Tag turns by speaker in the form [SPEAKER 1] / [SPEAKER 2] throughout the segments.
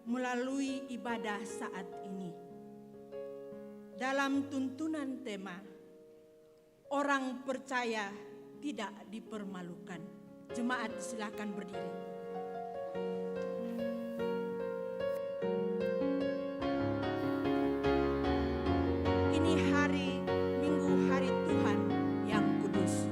[SPEAKER 1] melalui ibadah saat ini. Dalam tuntunan tema, orang percaya tidak dipermalukan. Jemaat silakan berdiri. Ini hari Minggu, hari Tuhan yang kudus.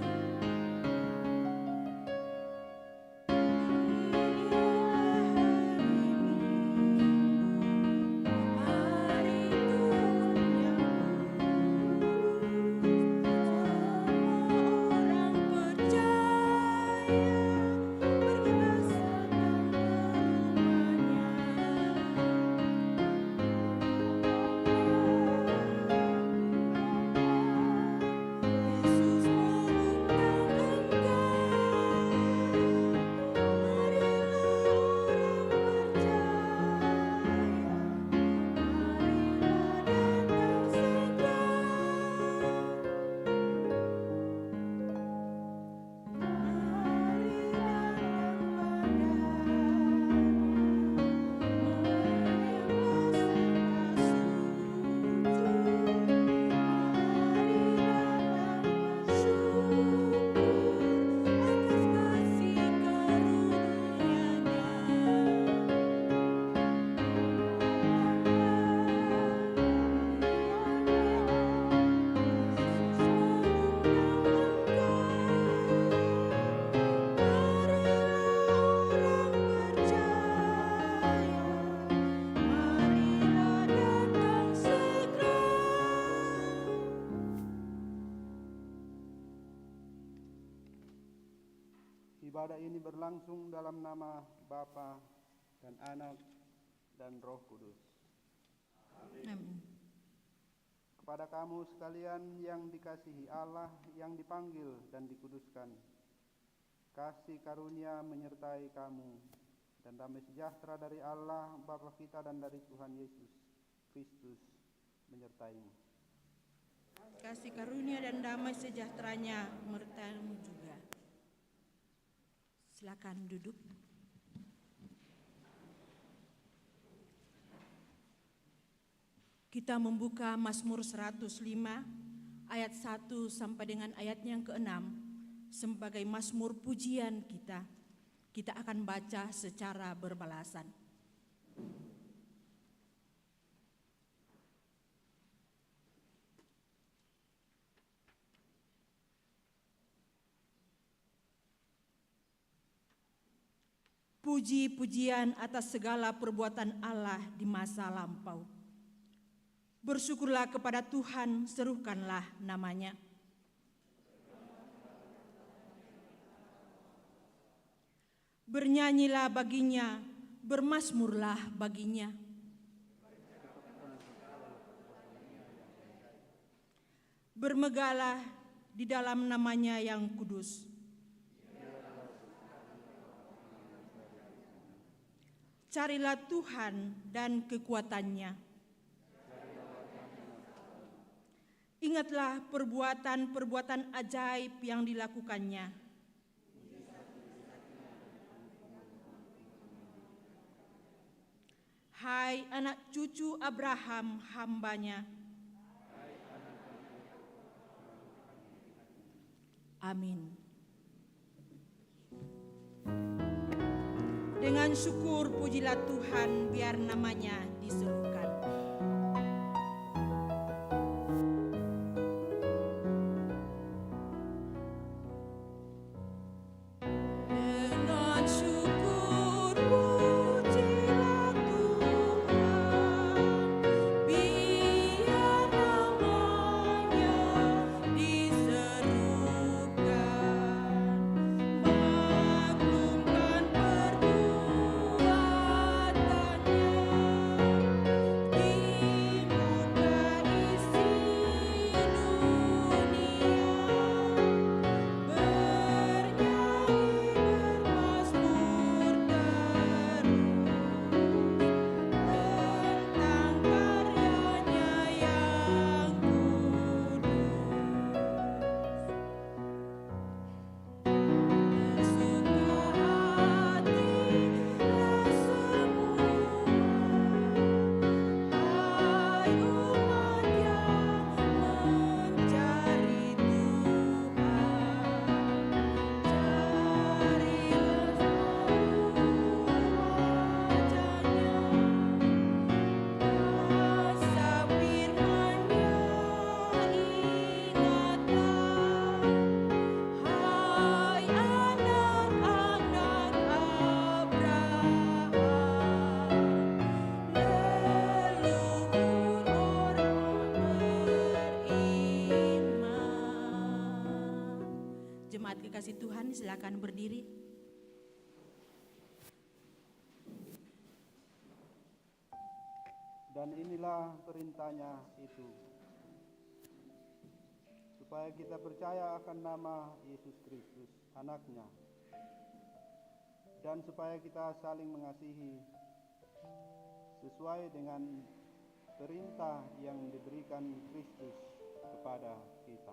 [SPEAKER 2] Ibadah ini berlangsung dalam nama Bapa dan Anak dan Roh Kudus.
[SPEAKER 1] Amin.
[SPEAKER 2] Kepada kamu sekalian yang dikasihi Allah, yang dipanggil dan dikuduskan, kasih karunia menyertai kamu, dan damai sejahtera dari Allah Bapa kita dan dari Tuhan Yesus Kristus menyertaimu.
[SPEAKER 1] Kasih karunia dan damai sejahteranya menyertaimu juga. Silakan duduk. Kita membuka Mazmur 105 ayat 1 sampai dengan ayat yang ke-6 sebagai mazmur pujian kita. Kita akan baca secara berbalasan. Puji-pujian atas segala perbuatan Allah di masa lampau. Bersyukurlah kepada Tuhan, serukanlah namanya. Bernyanyilah baginya, bermazmurlah baginya. Bermegalah di dalam namanya yang kudus. Carilah Tuhan dan kekuatannya. Ingatlah perbuatan-perbuatan ajaib yang dilakukannya. Hai anak cucu Abraham hambanya. Amin. Dengan syukur pujilah Tuhan, biar namanya diserukan. Dengan syukur pujilah Tuhan, biar namanya diserukan. Maklumkan perbuatannya, Jemaat kekasih Tuhan, silakan berdiri.
[SPEAKER 2] Dan inilah perintahnya itu, supaya kita percaya akan nama Yesus Kristus, Anaknya, dan supaya kita saling mengasihi sesuai dengan perintah yang diberikan Kristus kepada kita.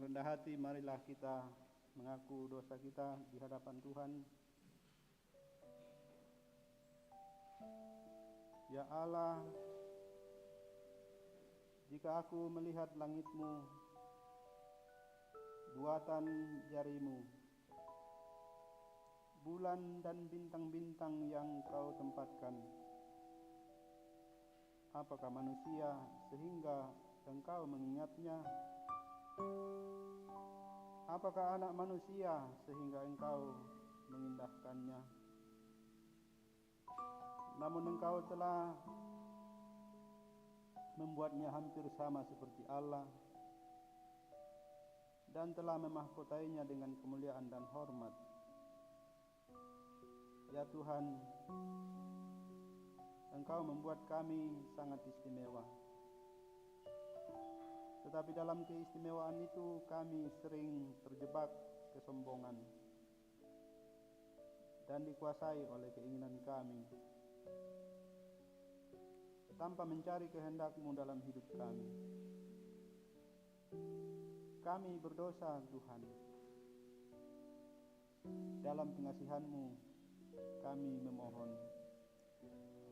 [SPEAKER 2] Rendah hati, marilah kita mengaku dosa kita di hadapan Tuhan. Ya Allah, jika aku melihat langit-Mu, buatan jarimu, bulan dan bintang-bintang yang Kau tempatkan, apakah manusia sehingga Engkau mengingatnya? Apakah anak manusia sehingga Engkau mengindahkannya? Namun Engkau telah membuatnya hampir sama seperti Allah dan telah memahkotainya dengan kemuliaan dan hormat. Ya Tuhan, Engkau membuat kami sangat istimewa. Tetapi dalam keistimewaan itu kami sering terjebak kesombongan dan dikuasai oleh keinginan kami tanpa mencari kehendak-Mu dalam hidup kami. Kami berdosa, Tuhan. Dalam pengasihan-Mu kami memohon.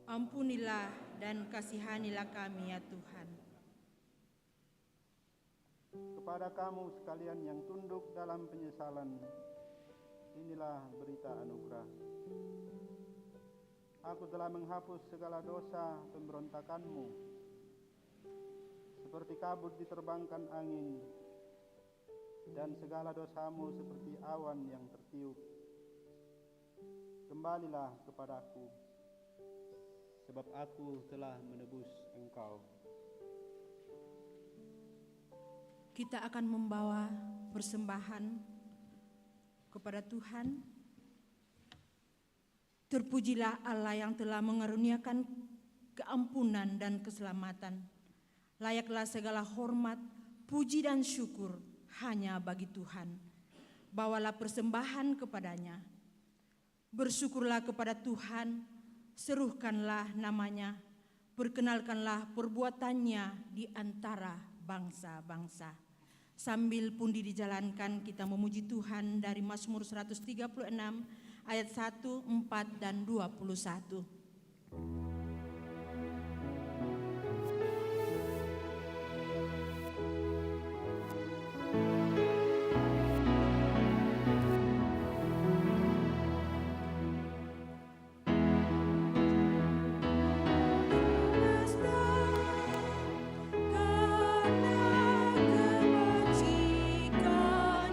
[SPEAKER 1] Ampunilah dan kasihanilah kami, ya Tuhan.
[SPEAKER 2] Kepada kamu sekalian yang tunduk dalam penyesalan, inilah berita anugerah. Aku telah menghapus segala dosa pemberontakanmu, seperti kabut diterbangkan angin, dan segala dosamu seperti awan yang tertiup. Kembalilah kepadaku, sebab aku telah menebus engkau.
[SPEAKER 1] Kita akan membawa persembahan kepada Tuhan. Terpujilah Allah yang telah mengaruniakan keampunan dan keselamatan. Layaklah segala hormat, puji dan syukur hanya bagi Tuhan. Bawalah persembahan kepadanya. Bersyukurlah kepada Tuhan, serukanlah namanya, perkenalkanlah perbuatannya di antara bangsa-bangsa. Sambil pundi dijalankan, kita memuji Tuhan dari Mazmur 136 ayat 1, 4, dan 21.
[SPEAKER 3] Karena kebajikan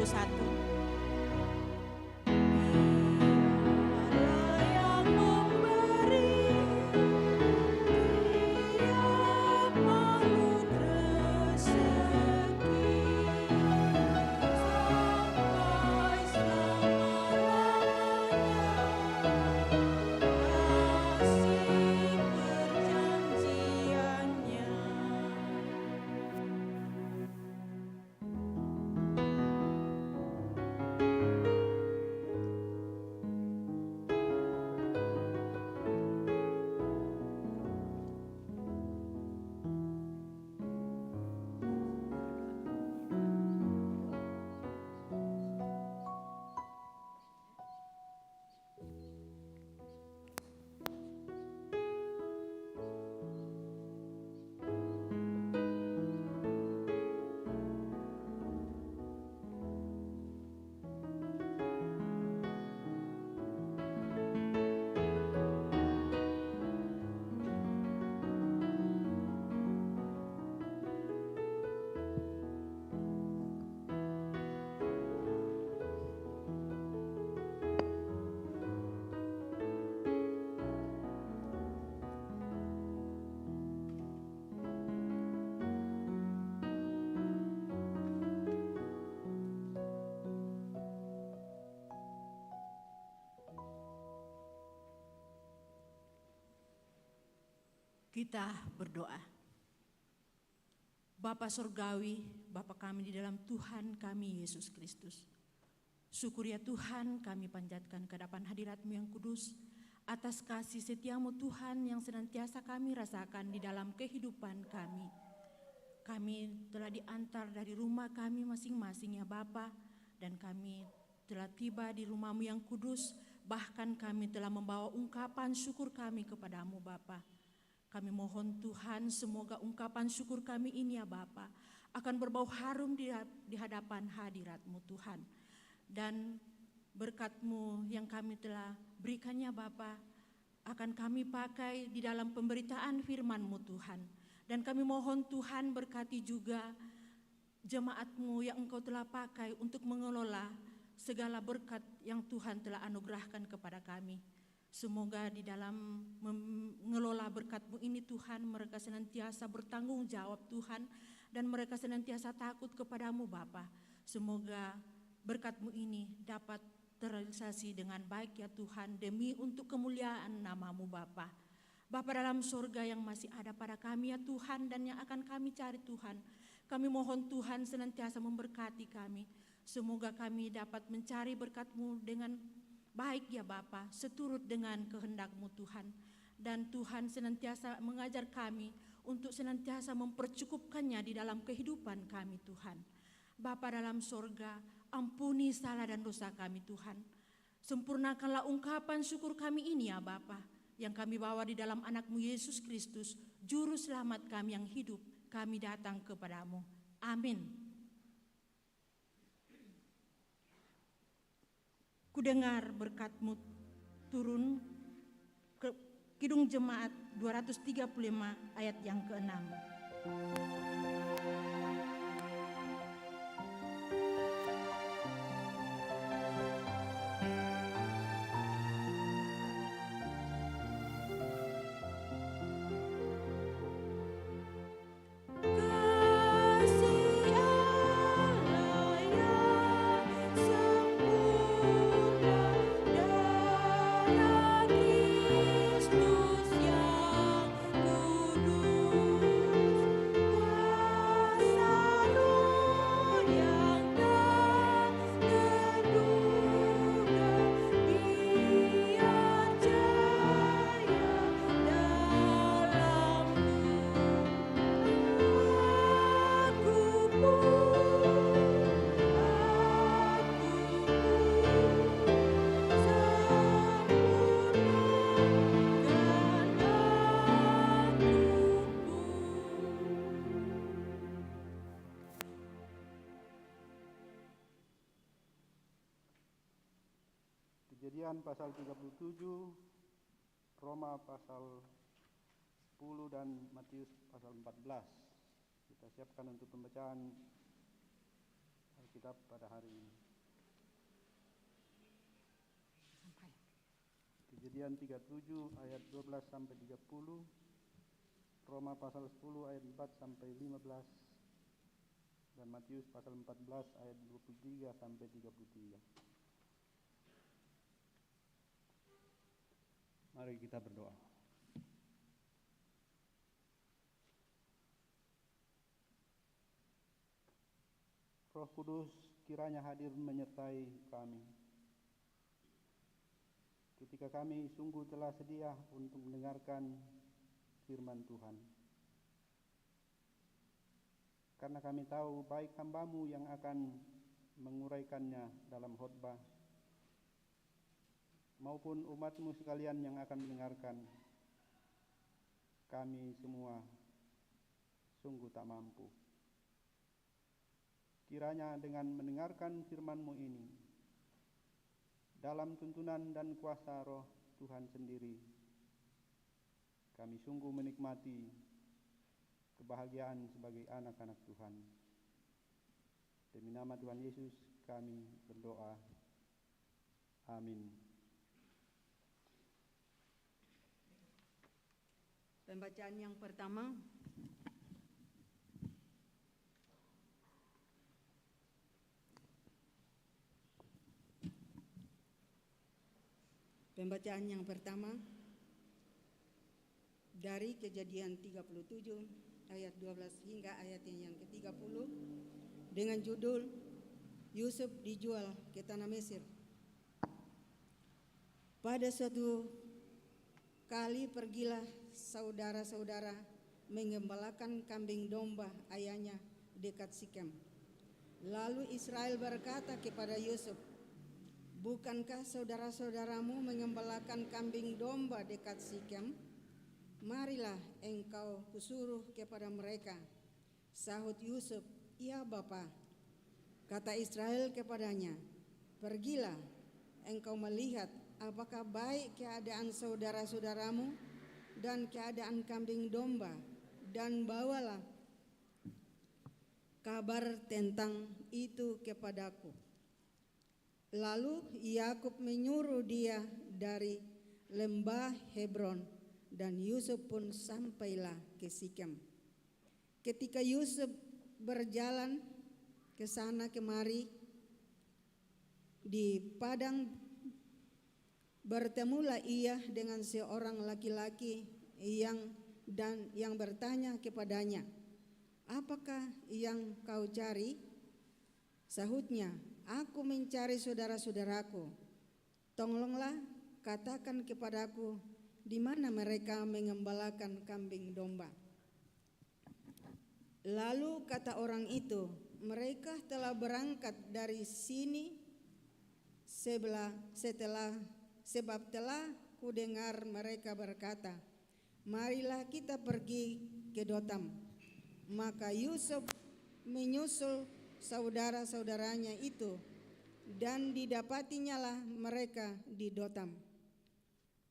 [SPEAKER 1] 21. Kita berdoa. Bapa Surgawi, Bapa kami di dalam Tuhan kami Yesus Kristus. Syukur ya Tuhan, kami panjatkan ke hadapan hadirat-Mu yang kudus atas kasih setia-Mu Tuhan yang senantiasa kami rasakan di dalam kehidupan kami. Kami telah diantar dari rumah kami masing-masing ya Bapa, dan kami telah tiba di rumah-Mu yang kudus, bahkan kami telah membawa ungkapan syukur kami kepadamu Bapa. Kami mohon Tuhan, semoga ungkapan syukur kami ini ya Bapa akan berbau harum di hadapan hadirat-Mu Tuhan. Dan berkat-Mu yang kami telah berikannya Bapa akan kami pakai di dalam pemberitaan firman-Mu Tuhan. Dan kami mohon Tuhan berkati juga jemaat-Mu yang Engkau telah pakai untuk mengelola segala berkat yang Tuhan telah anugerahkan kepada kami. Semoga di dalam mengelola berkat-Mu ini Tuhan, mereka senantiasa bertanggung jawab Tuhan, dan mereka senantiasa takut kepadamu Bapa. Semoga berkat-Mu ini dapat terrealisasi dengan baik ya Tuhan, demi untuk kemuliaan nama-Mu Bapa. Bapa dalam surga yang masih ada pada kami ya Tuhan, dan yang akan kami cari Tuhan, kami mohon Tuhan senantiasa memberkati kami. Semoga kami dapat mencari berkat-Mu dengan baik ya Bapa, seturut dengan kehendak-Mu Tuhan. Dan Tuhan senantiasa mengajar kami untuk senantiasa mempercukupkannya di dalam kehidupan kami Tuhan. Bapa dalam sorga, ampuni salah dan dosa kami Tuhan. Sempurnakanlah ungkapan syukur kami ini ya Bapa, yang kami bawa di dalam anak-Mu Yesus Kristus, Juru Selamat kami yang hidup. Kami datang kepadamu. Amin. Kudengar berkat-Mu turun ke Kidung Jemaat 235 ayat yang ke-6.
[SPEAKER 2] Kejadian pasal 37, Roma pasal 10 dan Matius pasal 14. Kita siapkan untuk pembacaan Alkitab pada hari ini. Kejadian 37 ayat 12 sampai 30, Roma pasal 10 ayat 4 sampai 15, dan Matius pasal 14 ayat 23 sampai 33. Mari kita berdoa. Roh Kudus kiranya hadir menyertai kami. Ketika kami sungguh telah sedia untuk mendengarkan firman Tuhan. Karena kami tahu baik hamba-Mu yang akan menguraikannya dalam khotbah, maupun umat-Mu sekalian yang akan mendengarkan, kami semua sungguh tak mampu. Kiranya dengan mendengarkan firman-Mu ini, dalam tuntunan dan kuasa Roh Tuhan sendiri, kami sungguh menikmati kebahagiaan sebagai anak-anak Tuhan. Demi nama Tuhan Yesus kami berdoa. Amin.
[SPEAKER 3] Pembacaan yang pertama dari Kejadian 37 ayat 12 hingga ayat yang ke-30 dengan judul Yusuf dijual ke tanah Mesir. Pada suatu kali pergilah saudara-saudara mengembalakan kambing domba ayahnya dekat Sikem. Lalu Israel berkata kepada Yusuf, "Bukankah saudara-saudaramu mengembalakan kambing domba dekat Sikem? Marilah engkau kusuruh kepada mereka." Sahut Yusuf, "Ya Bapa." Kata Israel kepadanya, "Pergilah, engkau melihat apakah baik keadaan saudara-saudaramu dan keadaan kambing domba, dan bawalah kabar tentang itu kepadaku." Lalu Yakub menyuruh dia dari lembah Hebron, dan Yusuf pun sampailah ke Sikem. Ketika Yusuf berjalan ke sana kemari di padang, bertemulah ia dengan seorang laki-laki yang bertanya kepadanya, "Apakah yang kau cari?" Sahutnya, "Aku mencari saudara-saudaraku. Tolonglah katakan kepadaku di mana mereka mengembalakan kambing domba." Lalu kata orang itu, "Mereka telah berangkat dari sini sebab telah kudengar mereka berkata, 'Marilah kita pergi ke Dotam.' Maka Yusuf menyusul saudara-saudaranya itu, dan didapatinya lah mereka di Dotam.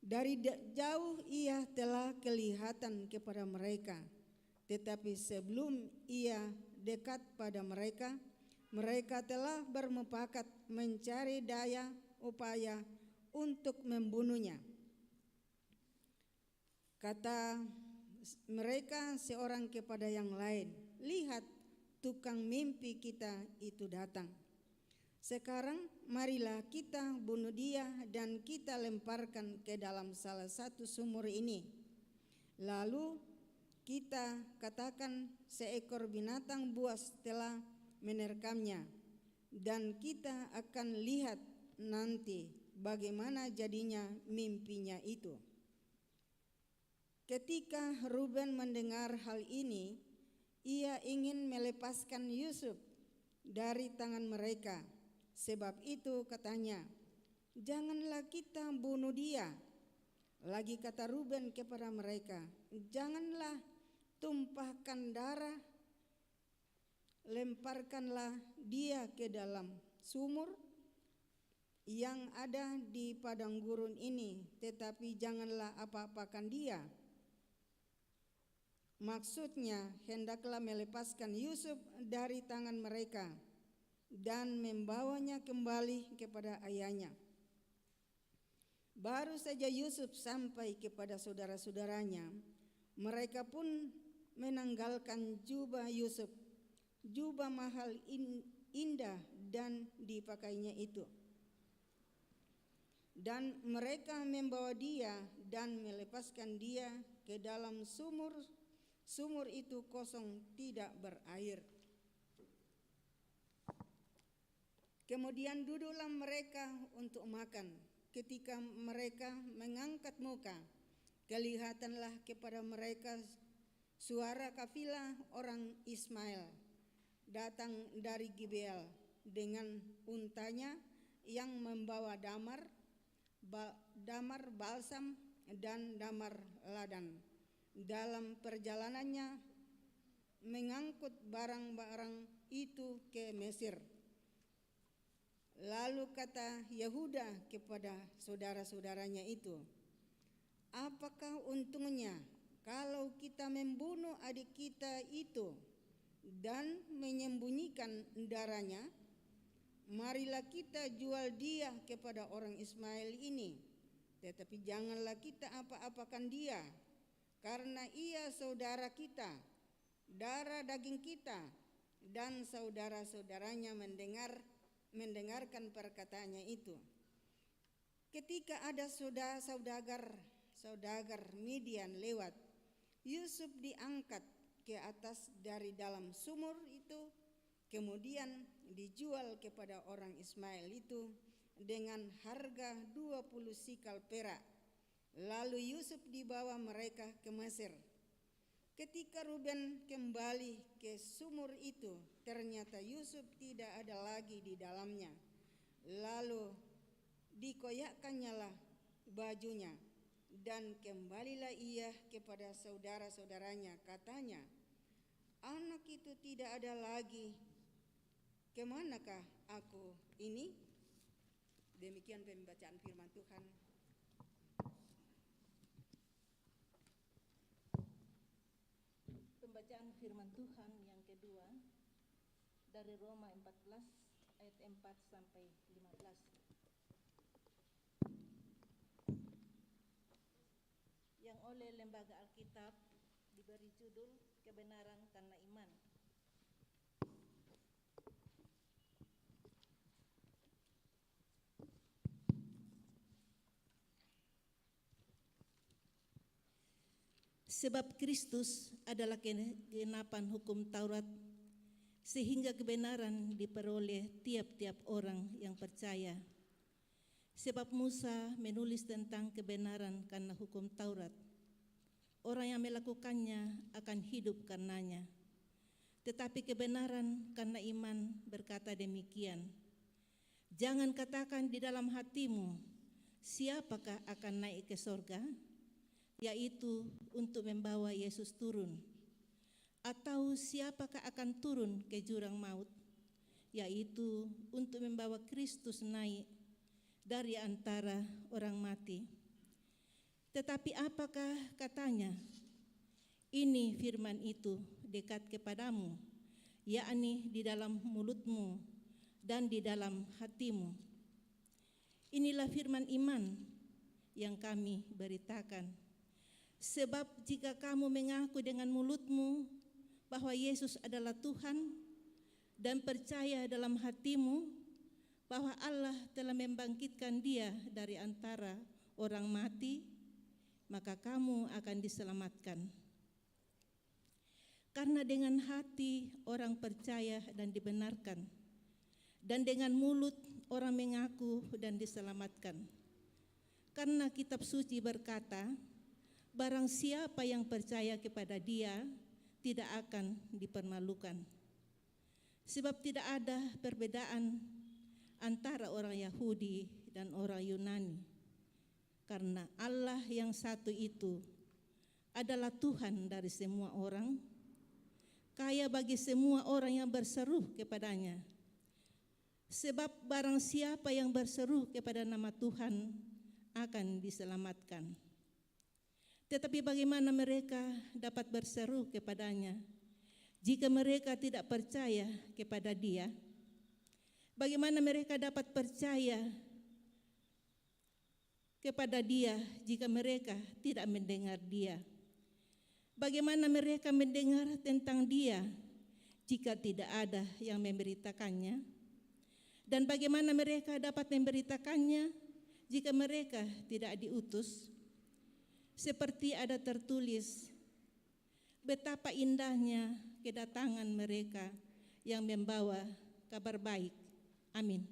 [SPEAKER 3] Dari jauh ia telah kelihatan kepada mereka, tetapi sebelum ia dekat pada mereka, mereka telah bermufakat mencari daya upaya untuk membunuhnya. Kata mereka seorang kepada yang lain, 'Lihat, tukang mimpi kita itu datang. Sekarang marilah kita bunuh dia dan kita lemparkan ke dalam salah satu sumur ini. Lalu kita katakan seekor binatang buas telah menerkamnya, dan kita akan lihat nanti bagaimana jadinya mimpinya itu.' Ketika Ruben mendengar hal ini, ia ingin melepaskan Yusuf dari tangan mereka. Sebab itu katanya, 'Janganlah kita bunuh dia.' Lagi kata Ruben kepada mereka, 'Janganlah tumpahkan darah, lemparkanlah dia ke dalam sumur yang ada di padang gurun ini, tetapi janganlah apa-apakan dia.' Maksudnya hendaklah melepaskan Yusuf dari tangan mereka. dan membawanya kembali kepada ayahnya. Baru saja Yusuf sampai kepada saudara-saudaranya, mereka pun menanggalkan jubah Yusuf, jubah mahal indah dan dipakainya itu. Dan mereka membawa dia dan melepaskan dia ke dalam sumur. Sumur itu kosong, tidak berair. Kemudian duduklah mereka untuk makan. Ketika mereka mengangkat muka, kelihatanlah kepada mereka suara kafilah orang Ismail datang dari Gibeal dengan untanya yang membawa damar, balsam, dan damar ladan. Dalam perjalanannya mengangkut barang-barang itu ke Mesir. Lalu kata Yehuda kepada saudara-saudaranya itu, apakah untungnya kalau kita membunuh adik kita itu dan menyembunyikan darahnya? Marilah kita jual dia kepada orang Ismail ini, tetapi janganlah kita apa-apakan dia, karena ia saudara kita, darah daging kita. Dan saudara-saudaranya mendengarkan perkataannya itu. Ketika ada saudagar Midian lewat, Yusuf diangkat ke atas dari dalam sumur itu, kemudian dijual kepada orang Ismail itu dengan harga 20 sikal perak. Lalu Yusuf dibawa mereka ke Mesir. Ketika Ruben kembali ke sumur itu, ternyata Yusuf tidak ada lagi di dalamnya. Lalu dikoyakkannyalah bajunya, dan kembalilah ia kepada saudara-saudaranya. Katanya, anak itu tidak ada lagi. Kemanakah aku ini? Demikian pembacaan firman Tuhan.
[SPEAKER 1] Pembacaan firman Tuhan yang kedua dari Roma 14 ayat 4 sampai 15. Yang oleh Lembaga Alkitab diberi judul Kebenaran karena Iman. Sebab Kristus adalah kegenapan hukum Taurat, sehingga kebenaran diperoleh tiap-tiap orang yang percaya. Sebab Musa menulis tentang kebenaran karena hukum Taurat. Orang yang melakukannya akan hidup karenanya. Tetapi kebenaran karena iman berkata demikian, jangan katakan di dalam hatimu, siapakah akan naik ke sorga? Yaitu untuk membawa Yesus turun. Atau siapakah akan turun ke jurang maut? Yaitu untuk membawa Kristus naik dari antara orang mati. Tetapi apakah katanya? Ini firman itu dekat kepadamu, yakni di dalam mulutmu dan di dalam hatimu. Inilah firman iman yang kami beritakan. Sebab jika kamu mengaku dengan mulutmu bahwa Yesus adalah Tuhan dan percaya dalam hatimu bahwa Allah telah membangkitkan dia dari antara orang mati, maka kamu akan diselamatkan. Karena dengan hati orang percaya dan dibenarkan, dan dengan mulut orang mengaku dan diselamatkan. Karena kitab suci berkata, barang siapa yang percaya kepada dia tidak akan dipermalukan. Sebab tidak ada perbedaan antara orang Yahudi dan orang Yunani. Karena Allah yang satu itu adalah Tuhan dari semua orang, kaya bagi semua orang yang berseru kepadanya. Sebab barang siapa yang berseru kepada nama Tuhan akan diselamatkan. Tetapi bagaimana mereka dapat berseru kepadanya jika mereka tidak percaya kepada Dia?
[SPEAKER 4] Bagaimana mereka dapat percaya kepada Dia jika mereka tidak mendengar Dia? Bagaimana mereka mendengar tentang Dia jika tidak ada yang memberitakannya? Dan bagaimana mereka dapat memberitakannya jika mereka tidak diutus? Seperti ada tertulis, betapa indahnya kedatangan mereka yang membawa kabar baik. Amin.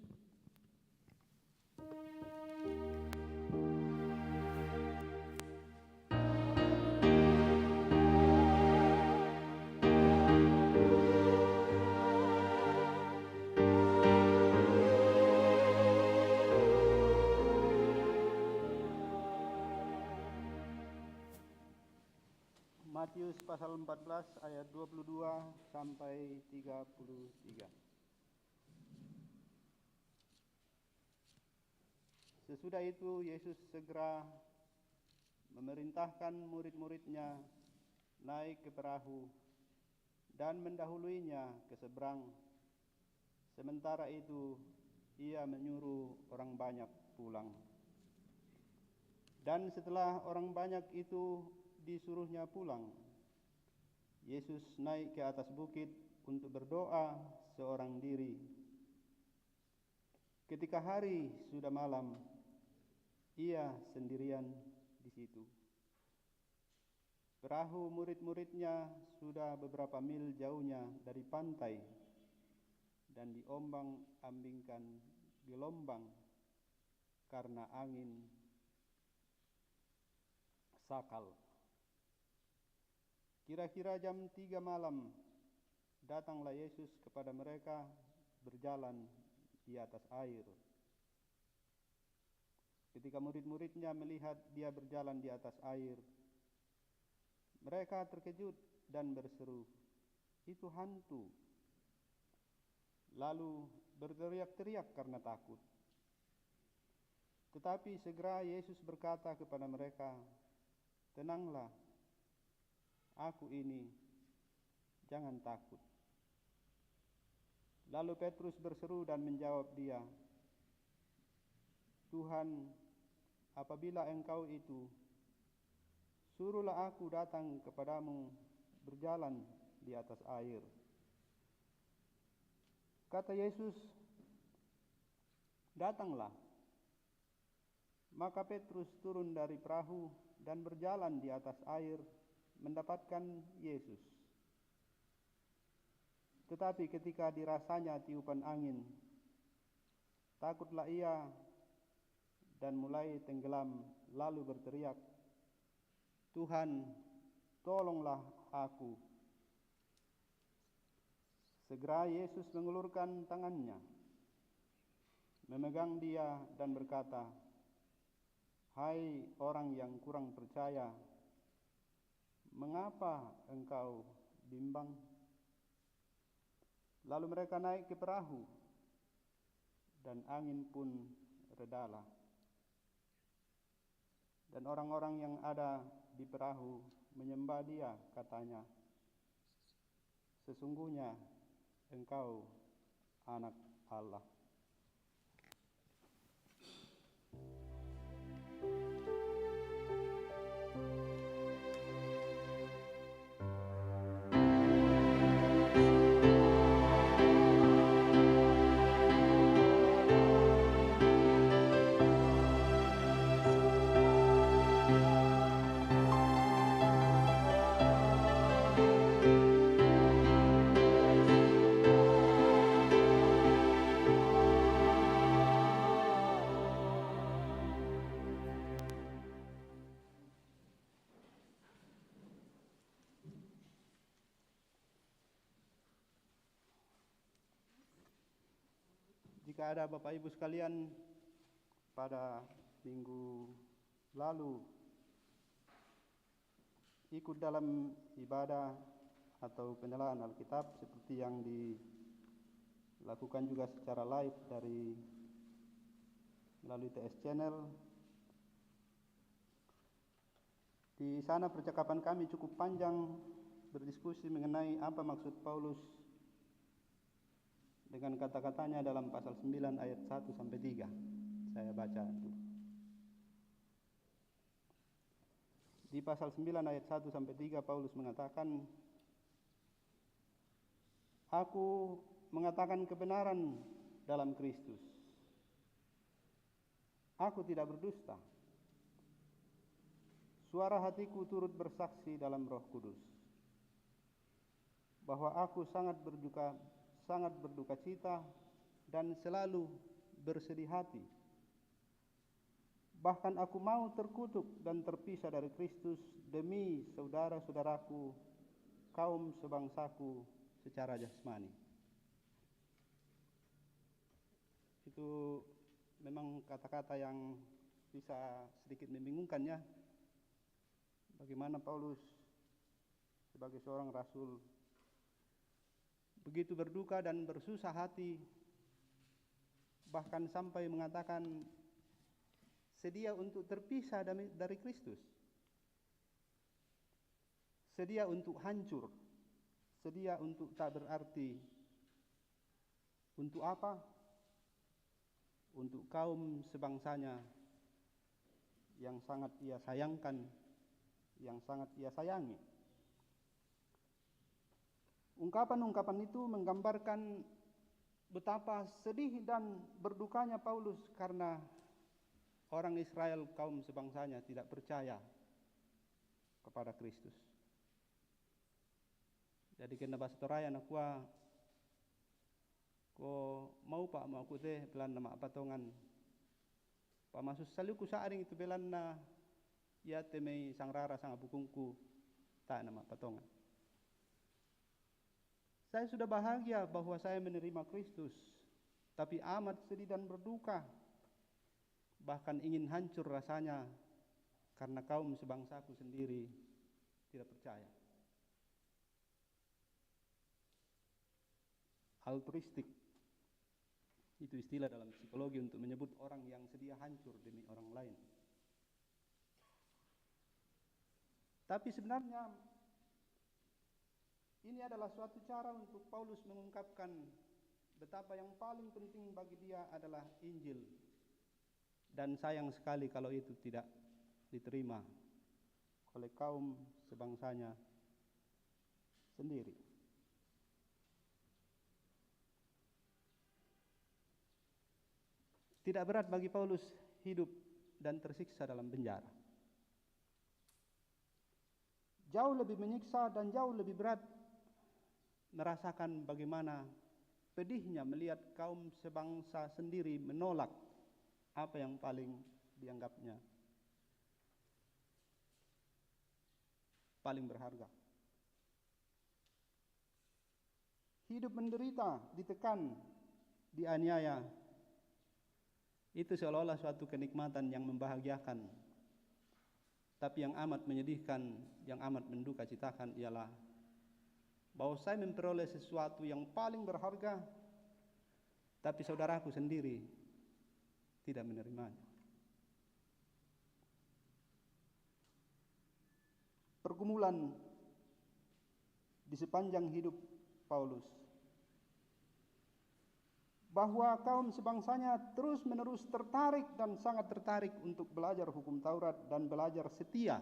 [SPEAKER 2] Matius pasal 14 ayat 22 sampai 33. Sesudah itu Yesus segera memerintahkan murid-muridnya naik ke perahu dan mendahuluinya ke seberang. Sementara itu ia menyuruh orang banyak pulang. Dan setelah orang banyak itu disuruhnya pulang, Yesus naik ke atas bukit untuk berdoa seorang diri. Ketika hari sudah malam, ia sendirian di situ. Perahu murid-muridnya sudah beberapa mil jauhnya dari pantai dan diombang-ambingkan gelombang karena angin sakal. Kira-kira jam 3 malam, datanglah Yesus kepada mereka berjalan di atas air. Ketika murid-muridnya melihat dia berjalan di atas air, mereka terkejut dan berseru, "Itu hantu!" Lalu berteriak-teriak karena takut. Tetapi segera Yesus berkata kepada mereka, "Tenanglah, Aku ini, jangan takut." Lalu Petrus berseru dan menjawab dia, "Tuhan, apabila Engkau itu, suruhlah aku datang kepadamu berjalan di atas air." Kata Yesus, "Datanglah." Maka Petrus turun dari perahu dan berjalan di atas air mendapatkan Yesus. Tetapi ketika dirasanya tiupan angin, takutlah ia dan mulai tenggelam, lalu berteriak, "Tuhan, tolonglah aku." Segera Yesus mengulurkan tangannya, memegang dia dan berkata, "Hai orang yang kurang percaya, mengapa engkau bimbang?" Lalu mereka naik ke perahu, dan angin pun redalah. Dan orang-orang yang ada di perahu menyembah dia, katanya, "Sesungguhnya engkau anak Allah." Jika ada Bapak Ibu sekalian pada minggu lalu ikut dalam ibadah atau penyelahan Alkitab seperti yang dilakukan juga secara live melalui TS Channel, di sana percakapan kami cukup panjang berdiskusi mengenai apa maksud Paulus dengan kata-katanya dalam pasal 9 ayat 1 sampai 3. Saya baca dulu. Di pasal 9 ayat 1 sampai 3 Paulus mengatakan, "Aku mengatakan kebenaran dalam Kristus. Aku tidak berdusta. Suara hatiku turut bersaksi dalam Roh Kudus bahwa aku sangat berduka cita dan selalu bersedih hati. Bahkan aku mau terkutuk dan terpisah dari Kristus demi saudara-saudaraku, kaum sebangsaku secara jasmani." Itu memang kata-kata yang bisa sedikit membingungkan ya. Bagaimana Paulus sebagai seorang rasul begitu berduka dan bersusah hati, bahkan sampai mengatakan sedia untuk terpisah dari Kristus, sedia untuk hancur, sedia untuk tak berarti. Untuk apa? Untuk kaum sebangsanya yang sangat ia sayangkan, yang sangat ia sayangi. Ungkapan-ungkapan itu menggambarkan betapa sedih dan berdukanya Paulus karena orang Israel, kaum sebangsanya, tidak percaya kepada Kristus. Jadi kena bastoraya nakua ko mau pak mau aku teh belan nama patongan pak masus saliku saaring itu belan na ya temei sang rara sang abukungku tak nama patongan. Saya sudah bahagia bahwa saya menerima Kristus, tapi amat sedih dan berduka, bahkan ingin hancur rasanya karena kaum sebangsaku sendiri tidak percaya. Altruistik itu istilah dalam psikologi untuk menyebut orang yang sedia hancur demi orang lain. Tapi sebenarnya ini adalah suatu cara untuk Paulus mengungkapkan betapa yang paling penting bagi dia adalah Injil. Dan sayang sekali kalau itu tidak diterima oleh kaum sebangsanya sendiri. Tidak berat bagi Paulus hidup dan tersiksa dalam penjara. Jauh lebih menyiksa dan jauh lebih berat merasakan bagaimana pedihnya melihat kaum sebangsa sendiri menolak apa yang paling dianggapnya paling berharga. Hidup menderita, ditekan, dianiaya, itu seolah-olah suatu kenikmatan yang membahagiakan. Tapi yang amat menyedihkan, yang amat menduka citakan ialah bahwa saya memperoleh sesuatu yang paling berharga, tapi saudaraku sendiri tidak menerimanya. Pergumulan di sepanjang hidup Paulus, bahwa kaum sebangsanya terus-menerus tertarik dan sangat tertarik untuk belajar hukum Taurat dan belajar setia,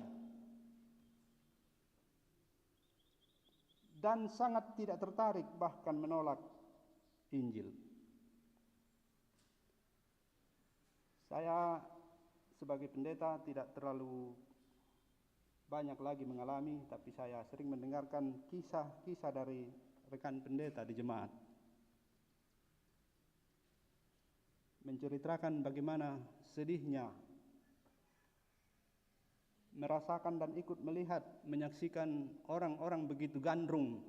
[SPEAKER 2] dan sangat tidak tertarik bahkan menolak Injil. Saya sebagai pendeta tidak terlalu banyak lagi mengalami, tapi saya sering mendengarkan kisah-kisah dari rekan pendeta di jemaat, menceritakan bagaimana sedihnya merasakan dan ikut melihat, menyaksikan orang-orang begitu gandrung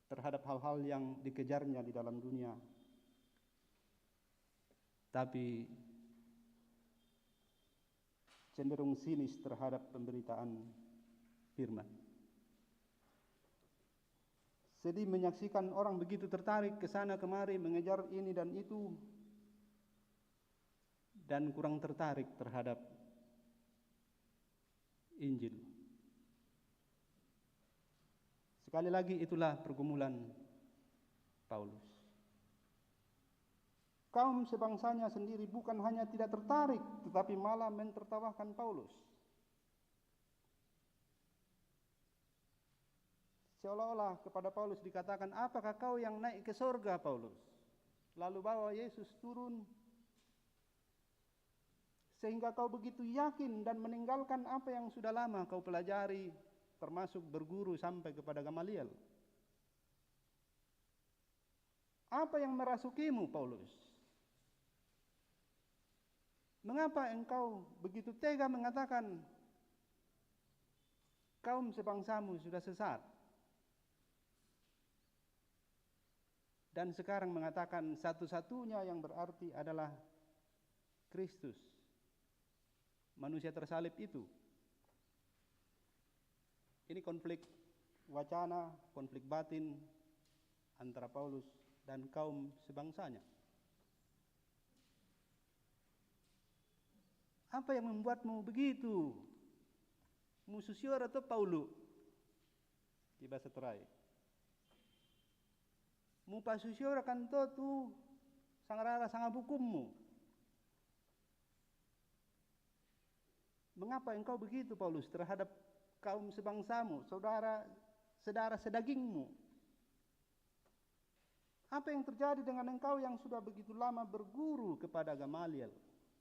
[SPEAKER 2] terhadap hal-hal yang dikejarnya di dalam dunia, tapi cenderung sinis terhadap pemberitaan firman. Sedih menyaksikan orang begitu tertarik ke sana kemari mengejar ini dan itu, dan kurang tertarik terhadap Injil. Sekali lagi itulah pergumulan Paulus. Kaum sebangsanya sendiri bukan hanya tidak tertarik, tetapi malah mentertawakan Paulus. Seolah-olah kepada Paulus dikatakan, apakah kau yang naik ke surga, Paulus? Lalu bawa Yesus turun, sehingga kau begitu yakin dan meninggalkan apa yang sudah lama kau pelajari, termasuk berguru sampai kepada Gamaliel. Apa yang merasukimu, Paulus? Mengapa engkau begitu tega mengatakan kaum sebangsamu sudah sesat? Dan sekarang mengatakan satu-satunya yang berarti adalah Kristus, manusia tersalib itu. Ini konflik wacana, konflik batin antara Paulus dan kaum sebangsanya. Apa yang membuatmu begitu? Musuh sior atau Paulu? Di bahasa Terai. Mu pasusior akan tu sangarara sangat hukummu. Mengapa engkau begitu, Paulus, terhadap kaum sebangsamu, saudara sedagingmu? Apa yang terjadi dengan engkau yang sudah begitu lama berguru kepada Gamaliel,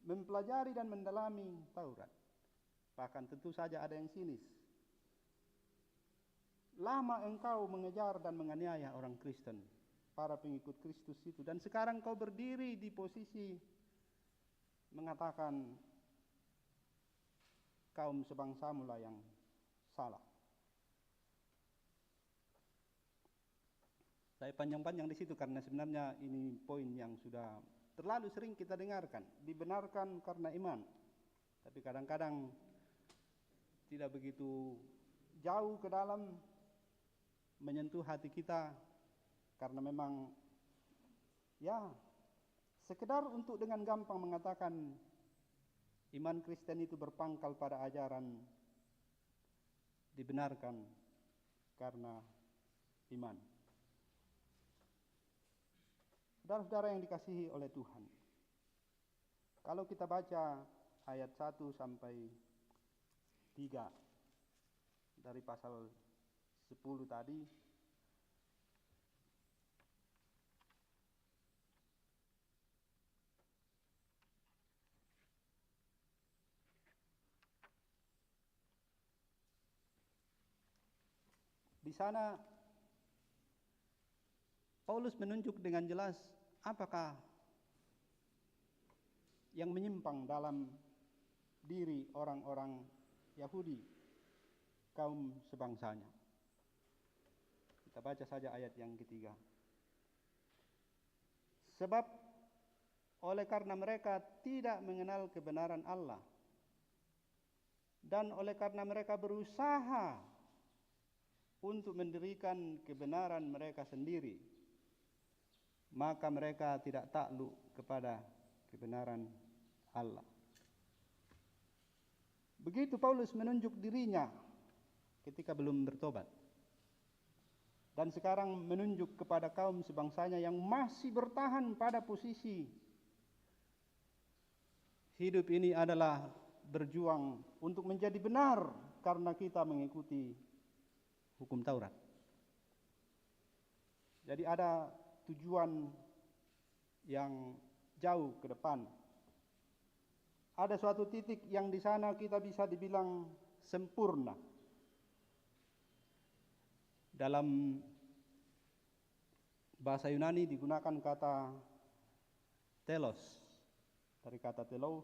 [SPEAKER 2] mempelajari dan mendalami Taurat? Bahkan tentu saja ada yang sinis. Lama engkau mengejar dan menganiaya orang Kristen, para pengikut Kristus itu, dan sekarang kau berdiri di posisi mengatakan kaum sebangsamu lah yang salah. Saya panjang-panjang di situ karena sebenarnya ini poin yang sudah terlalu sering kita dengarkan. Dibenarkan karena iman, tapi kadang-kadang tidak begitu jauh ke dalam menyentuh hati kita, karena memang ya sekedar untuk dengan gampang mengatakan iman Kristen itu berpangkal pada ajaran dibenarkan karena iman. Saudara-saudara yang dikasihi oleh Tuhan, kalau kita baca ayat 1 sampai 3 dari pasal 10 tadi, di sana Paulus menunjuk dengan jelas apakah yang menyimpang dalam diri orang-orang Yahudi, kaum sebangsanya. Kita baca saja ayat yang ketiga. Sebab oleh karena mereka tidak mengenal kebenaran Allah, dan oleh karena mereka berusaha untuk mendirikan kebenaran mereka sendiri, maka mereka tidak takluk kepada kebenaran Allah. Begitu Paulus menunjuk dirinya ketika belum bertobat, dan sekarang menunjuk kepada kaum sebangsanya yang masih bertahan pada posisi hidup ini adalah berjuang untuk menjadi benar karena kita mengikuti hukum Taurat. Jadi ada tujuan yang jauh ke depan. Ada suatu titik yang di sana kita bisa dibilang sempurna. Dalam bahasa Yunani digunakan kata telos, dari kata telo.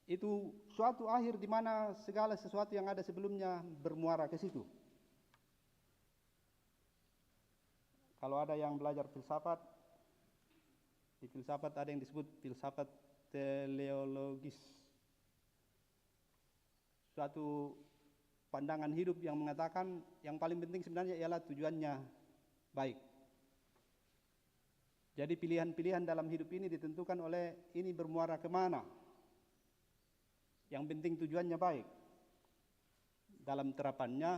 [SPEAKER 2] Itu suatu akhir di mana segala sesuatu yang ada sebelumnya bermuara ke situ. Kalau ada yang belajar filsafat, di filsafat ada yang disebut filsafat teleologis. Suatu pandangan hidup yang mengatakan yang paling penting sebenarnya ialah tujuannya baik. Jadi pilihan-pilihan dalam hidup ini ditentukan oleh ini bermuara kemana. Yang penting tujuannya baik. Dalam terapannya,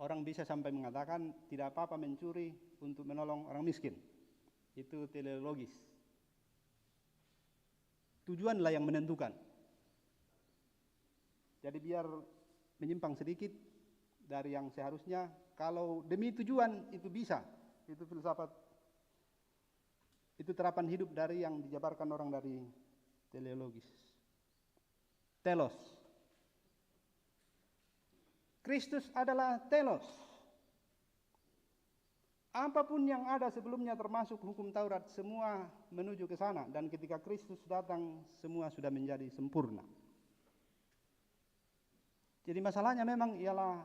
[SPEAKER 2] Orang bisa sampai mengatakan tidak apa-apa mencuri untuk menolong orang miskin. Itu teleologis. Tujuanlah yang menentukan. Jadi biar menyimpang sedikit dari yang seharusnya, kalau demi tujuan itu bisa. Itu filsafat, itu terapan hidup dari yang dijabarkan orang dari teleologis. Telos. Kristus adalah telos. Apapun yang ada sebelumnya termasuk hukum Taurat, semua menuju ke sana. Dan ketika Kristus datang, semua sudah menjadi sempurna. Jadi masalahnya memang ialah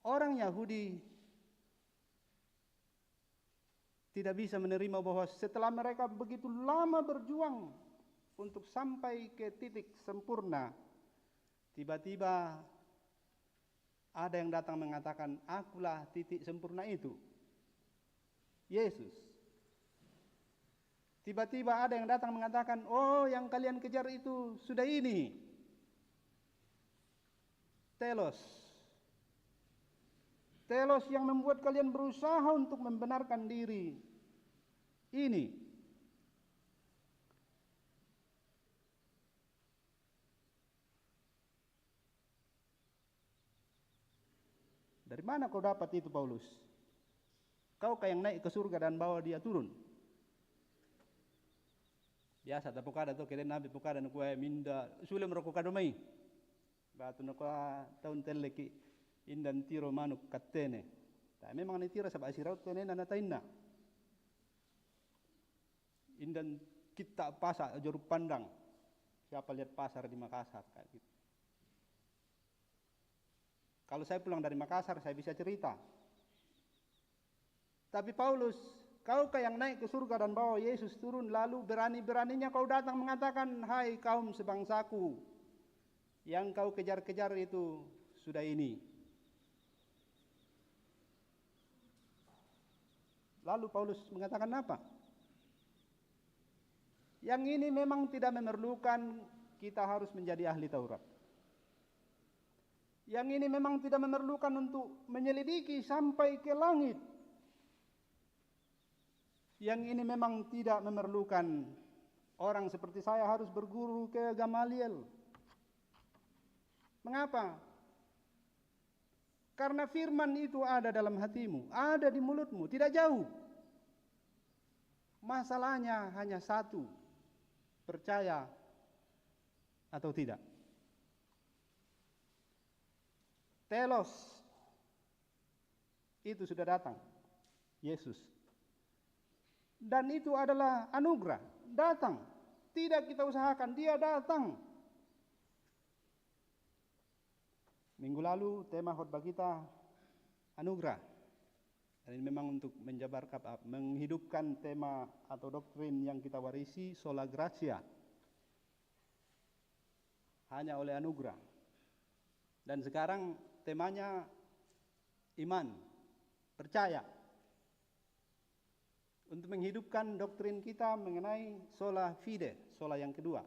[SPEAKER 2] orang Yahudi tidak bisa menerima bahwa setelah mereka begitu lama berjuang untuk sampai ke titik sempurna, tiba-tiba ada yang datang mengatakan, akulah titik sempurna itu. Yesus. Tiba-tiba ada yang datang mengatakan, oh yang kalian kejar itu sudah ini. Telos. Telos yang membuat kalian berusaha untuk membenarkan diri. Ini. Dari mana kau dapat itu, Paulus? Kau kayak yang naik ke surga dan bawa dia turun. Biasa tak pokada to keden nabi pokada no kuai minda sulim roko kadomai. Batu no ka taun teleki indan tiro manuk katene. Ta memang ni tiro sa basiraut tene na tainna. Indan kita pasar joruk pandang. Siapa lihat pasar di Makassar kayak gitu. Kalau saya pulang dari Makassar, saya bisa cerita. Tapi Paulus, kau yang naik ke surga dan bawa Yesus turun, lalu berani-beraninya kau datang mengatakan, hai kaum sebangsaku, yang kau kejar-kejar itu sudah ini. Lalu Paulus mengatakan apa? Yang ini memang tidak memerlukan kita harus menjadi ahli Taurat. Yang ini memang tidak memerlukan untuk menyelidiki sampai ke langit. Yang ini memang tidak memerlukan orang seperti saya harus berguru ke Gamaliel. Mengapa? Karena firman itu ada dalam hatimu, ada di mulutmu, tidak jauh. Masalahnya hanya satu, percaya atau tidak. Telos itu sudah datang, Yesus. Dan itu adalah anugerah, datang. Tidak kita usahakan, dia datang. Minggu lalu tema khotbah kita anugerah. Dan ini memang untuk menjabarkan, menghidupkan tema atau doktrin yang kita warisi, sola gratia. Hanya oleh anugerah. Dan sekarang temanya iman, percaya. Untuk menghidupkan doktrin kita mengenai sola fide, sola yang kedua.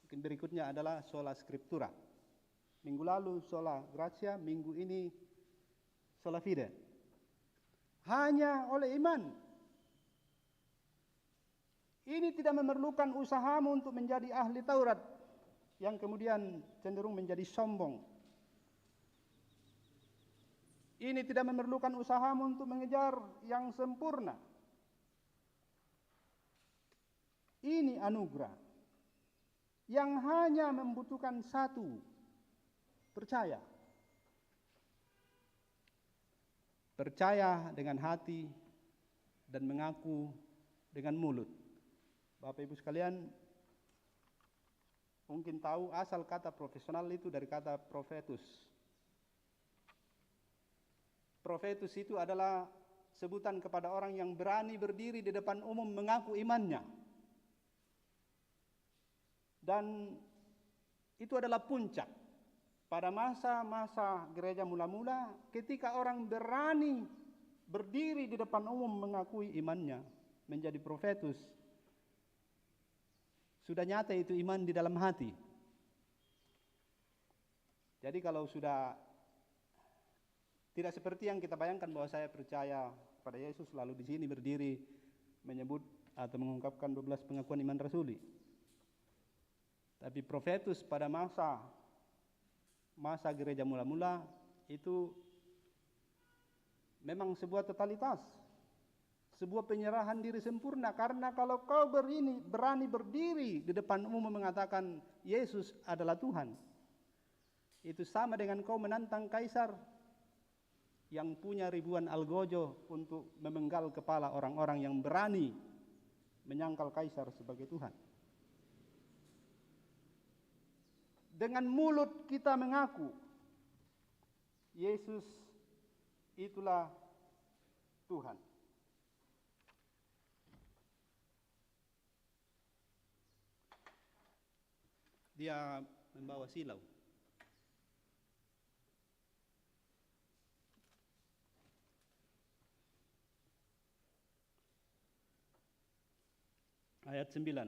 [SPEAKER 2] Mungkin berikutnya adalah sola scriptura. Minggu lalu sola gratia, minggu ini sola fide. Hanya oleh iman. Ini tidak memerlukan usahamu untuk menjadi ahli Taurat yang kemudian cenderung menjadi sombong. Ini tidak memerlukan usahamu untuk mengejar yang sempurna. Ini anugerah yang hanya membutuhkan satu, percaya. Percaya dengan hati dan mengaku dengan mulut. Bapak Ibu sekalian, mungkin tahu asal kata profesional itu dari kata profetus. Profetus itu adalah sebutan kepada orang yang berani berdiri di depan umum mengaku imannya. Dan itu adalah puncak pada masa-masa gereja mula-mula ketika orang berani berdiri di depan umum mengakui imannya menjadi profetus. Sudah nyata itu iman di dalam hati. Jadi kalau sudah Tidak seperti yang kita bayangkan bahwa saya percaya pada Yesus lalu di sini berdiri menyebut atau mengungkapkan 12 pengakuan iman rasuli. Tapi Profetus pada masa gereja mula-mula itu memang sebuah totalitas, sebuah penyerahan diri sempurna. Karena kalau kau berani berdiri di depan umum mengatakan Yesus adalah Tuhan, itu sama dengan kau menantang kaisar yang punya ribuan algojo untuk memenggal kepala orang-orang yang berani menyangkal kaisar sebagai Tuhan. Dengan mulut kita mengaku Yesus itulah Tuhan. Dia membawa silau. Ayat 9.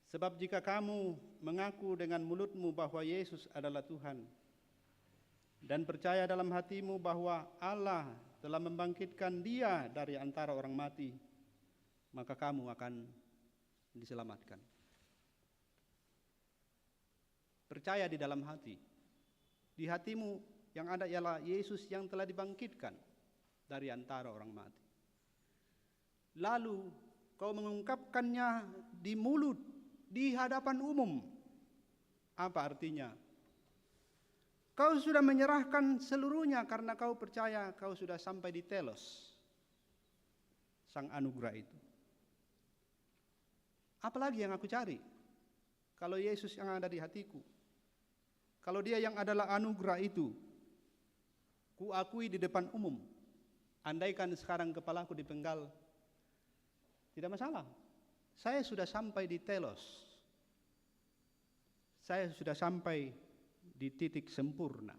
[SPEAKER 2] Sebab jika kamu mengaku dengan mulutmu bahwa Yesus adalah Tuhan dan percaya dalam hatimu bahwa Allah telah membangkitkan Dia dari antara orang mati, maka kamu akan diselamatkan. Percaya di dalam hati. Di hatimu yang ada ialah Yesus yang telah dibangkitkan dari antara orang mati. Lalu kau mengungkapkannya di mulut, di hadapan umum. Apa artinya? Kau sudah menyerahkan seluruhnya karena kau percaya kau sudah sampai di telos, sang anugerah itu. Apalagi yang aku cari? Kalau Yesus yang ada di hatiku, kalau Dia yang adalah anugerah itu, ku akui di depan umum. Andaikan sekarang kepalaku dipenggal, tidak masalah. Saya sudah sampai di telos. Saya sudah sampai di titik sempurna.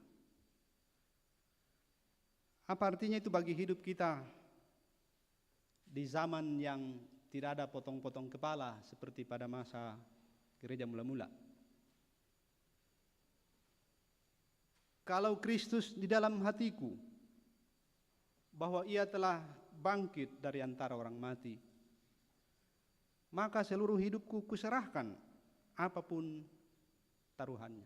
[SPEAKER 2] Apa artinya itu bagi hidup kita di zaman yang tidak ada potong-potong kepala seperti pada masa gereja mula-mula? Kalau Kristus di dalam hatiku, bahwa Ia telah bangkit dari antara orang mati, maka seluruh hidupku kuserahkan apapun taruhannya.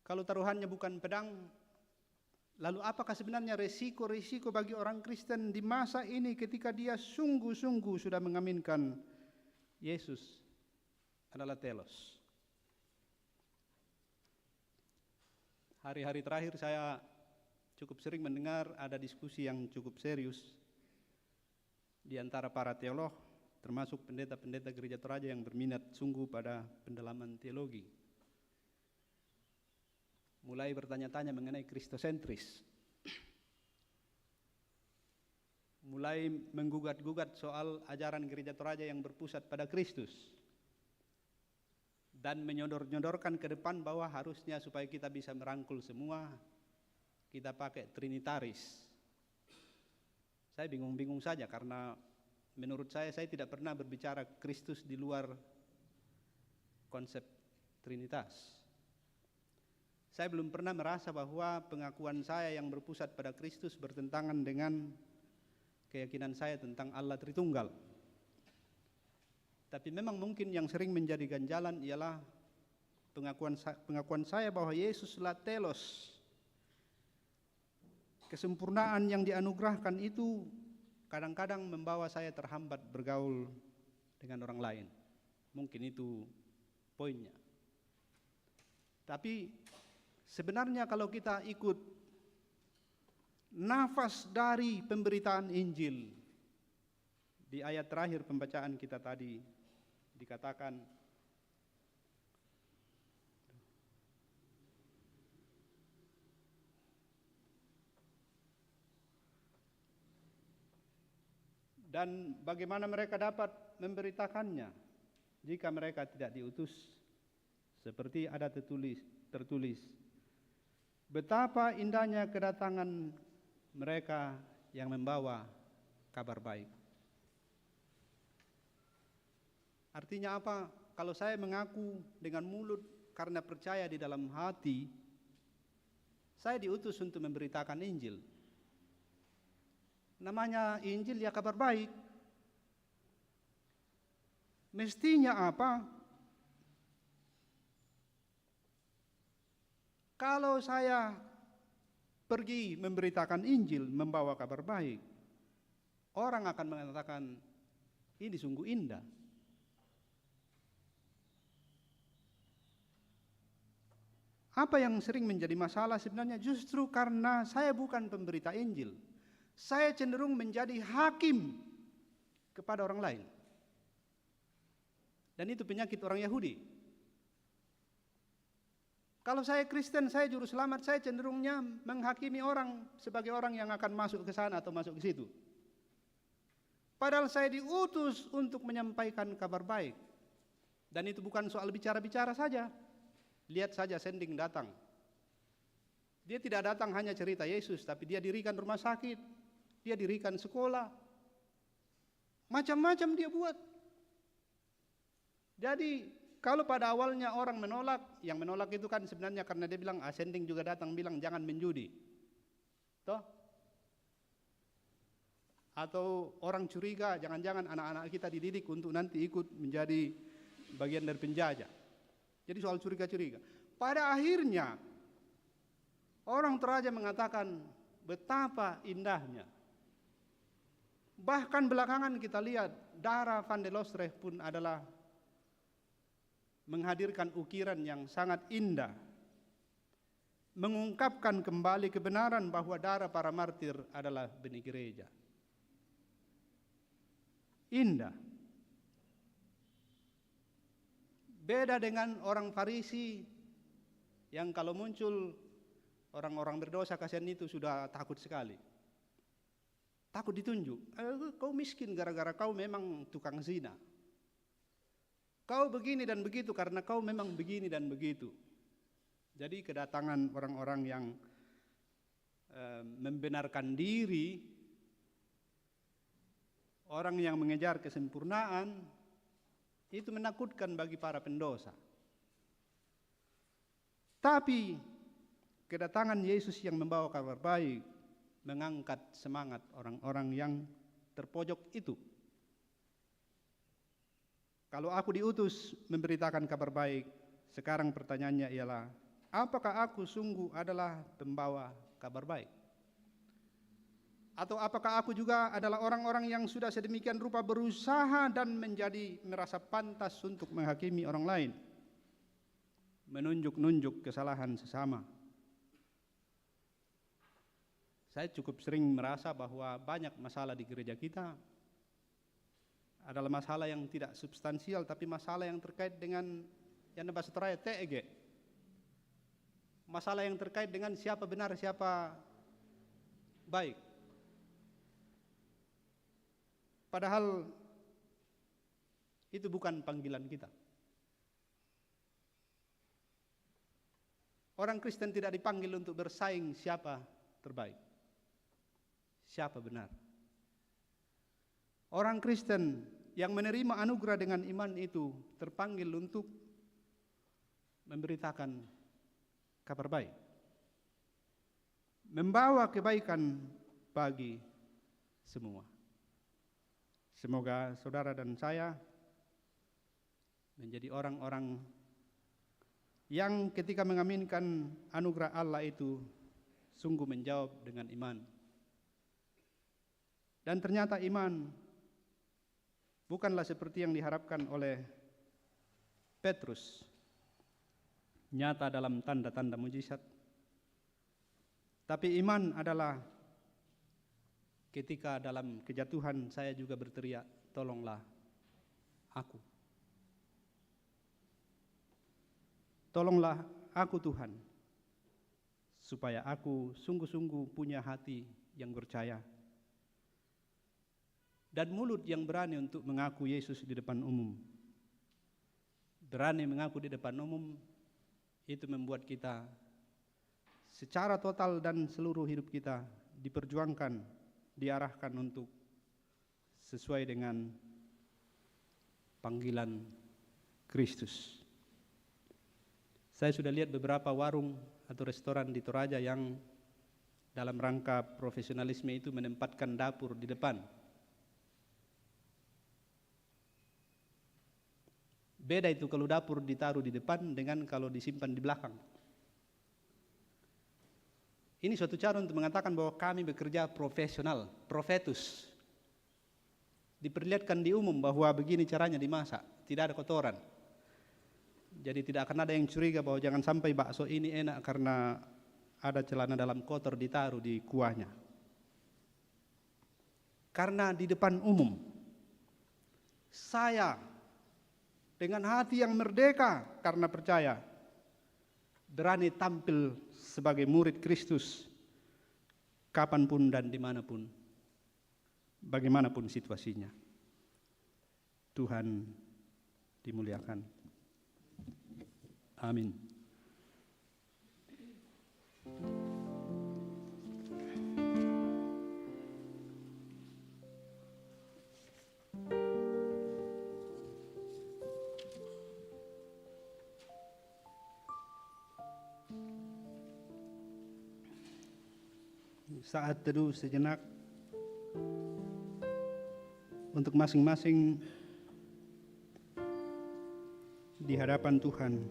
[SPEAKER 2] Kalau taruhannya bukan pedang, lalu apakah sebenarnya resiko-resiko bagi orang Kristen di masa ini ketika dia sungguh-sungguh sudah mengaminkan Yesus adalah telos? Hari-hari terakhir saya cukup sering mendengar ada diskusi yang cukup serius di antara para teolog, termasuk pendeta-pendeta gereja Toraja yang berminat sungguh pada pendalaman teologi. Mulai bertanya-tanya mengenai kristosentris. Mulai menggugat-gugat soal ajaran gereja Toraja yang berpusat pada Kristus. Dan menyodor-nyodorkan ke depan bahwa harusnya supaya kita bisa merangkul semua, kita pakai trinitaris. Saya bingung-bingung saja karena menurut saya tidak pernah berbicara Kristus di luar konsep Trinitas. Saya belum pernah merasa bahwa pengakuan saya yang berpusat pada Kristus bertentangan dengan keyakinan saya tentang Allah Tritunggal. Tapi memang mungkin yang sering menjadi ganjalan ialah pengakuan saya bahwa Yesuslah telos. Kesempurnaan yang dianugerahkan itu kadang-kadang membawa saya terhambat bergaul dengan orang lain. Mungkin itu poinnya. Tapi sebenarnya kalau kita ikut nafas dari pemberitaan Injil, di ayat terakhir pembacaan kita tadi dikatakan, dan bagaimana mereka dapat memberitakannya jika mereka tidak diutus? Seperti ada tertulis, betapa indahnya kedatangan mereka yang membawa kabar baik. Artinya apa? Kalau saya mengaku dengan mulut karena percaya di dalam hati, saya diutus untuk memberitakan Injil. Namanya Injil ya kabar baik. Mestinya apa? Kalau saya pergi memberitakan Injil, membawa kabar baik, orang akan mengatakan, ini sungguh indah. Apa yang sering menjadi masalah sebenarnya justru karena saya bukan pemberita Injil. Saya cenderung menjadi hakim kepada orang lain. Dan itu penyakit orang Yahudi. Kalau saya Kristen, saya juru selamat, saya cenderungnya menghakimi orang sebagai orang yang akan masuk ke sana atau masuk ke situ. Padahal saya diutus untuk menyampaikan kabar baik. Dan itu bukan soal bicara-bicara saja. Lihat saja Sending datang. Dia tidak datang hanya cerita Yesus, tapi dia dirikan rumah sakit, dia dirikan sekolah. Macam-macam dia buat. Jadi kalau pada awalnya orang menolak, yang menolak itu kan sebenarnya karena dia bilang, Sending juga datang bilang jangan menjudi. Toh? Atau orang curiga, jangan-jangan anak-anak kita dididik untuk nanti ikut menjadi bagian dari penjajah. Jadi soal curiga-curiga. Pada akhirnya orang Toraja mengatakan betapa indahnya. Bahkan belakangan kita lihat Dara van der Lostrecht pun adalah menghadirkan ukiran yang sangat indah. Mengungkapkan kembali kebenaran bahwa darah para martir adalah benih gereja. Indah. Beda dengan orang Farisi yang kalau muncul orang-orang berdosa kasihan itu sudah takut sekali. Takut ditunjuk. Kau miskin gara-gara kau memang tukang zina. Kau begini dan begitu karena kau memang begini dan begitu. Jadi kedatangan orang-orang yang membenarkan diri, orang yang mengejar kesempurnaan, itu menakutkan bagi para pendosa. Tapi kedatangan Yesus yang membawa kabar baik mengangkat semangat orang-orang yang terpojok itu. Kalau aku diutus memberitakan kabar baik, sekarang pertanyaannya ialah, apakah aku sungguh adalah pembawa kabar baik? Atau apakah aku juga adalah orang-orang yang sudah sedemikian rupa berusaha dan menjadi merasa pantas untuk menghakimi orang lain, menunjuk-nunjuk kesalahan sesama? Saya cukup sering merasa bahwa banyak masalah di gereja kita adalah masalah yang tidak substansial, tapi masalah yang terkait dengan yang bahasa Toraja TEG. Masalah yang terkait dengan siapa benar, siapa baik. Padahal itu bukan panggilan kita. Orang Kristen tidak dipanggil untuk bersaing siapa terbaik, siapa benar. Orang Kristen yang menerima anugerah dengan iman itu terpanggil untuk memberitakan kabar baik, membawa kebaikan bagi semua. Semoga saudara dan saya menjadi orang-orang yang ketika mengaminkan anugerah Allah itu sungguh menjawab dengan iman. Dan ternyata iman bukanlah seperti yang diharapkan oleh Petrus, nyata dalam tanda-tanda mujizat. Tapi iman adalah ketika dalam kejatuhan saya juga berteriak, tolonglah aku. Tolonglah aku Tuhan, supaya aku sungguh-sungguh punya hati yang percaya dan mulut yang berani untuk mengaku Yesus di depan umum. Berani mengaku di depan umum itu membuat kita secara total dan seluruh hidup kita diperjuangkan, diarahkan untuk sesuai dengan panggilan Kristus. Saya sudah lihat beberapa warung atau restoran di Toraja yang dalam rangka profesionalisme itu menempatkan dapur di depan. Beda itu kalau dapur ditaruh di depan dengan kalau disimpan di belakang. Ini suatu cara untuk mengatakan bahwa kami bekerja profesional, profetus. Diperlihatkan di umum bahwa begini caranya dimasak, tidak ada kotoran. Jadi tidak akan ada yang curiga bahwa jangan sampai bakso ini enak karena ada celana dalam kotor ditaruh di kuahnya. Karena di depan umum, saya dengan hati yang merdeka karena percaya, berani tampil sebagai murid Kristus kapanpun dan dimanapun, bagaimanapun situasinya. Tuhan dimuliakan. Amin. Saat teduh sejenak untuk masing-masing di hadapan Tuhan,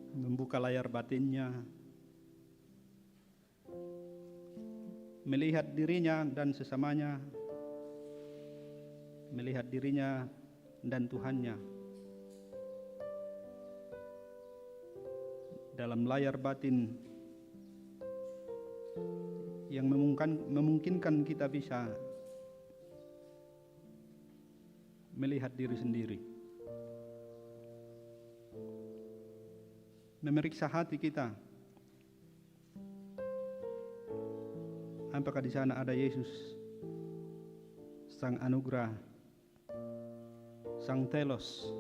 [SPEAKER 2] membuka layar batinnya, melihat dirinya dan sesamanya, melihat dirinya dan Tuhannya. Dalam layar batin yang memungkinkan kita bisa melihat diri sendiri, memeriksa hati kita. Apakah di sana ada Yesus, Sang Anugerah, Sang Telos,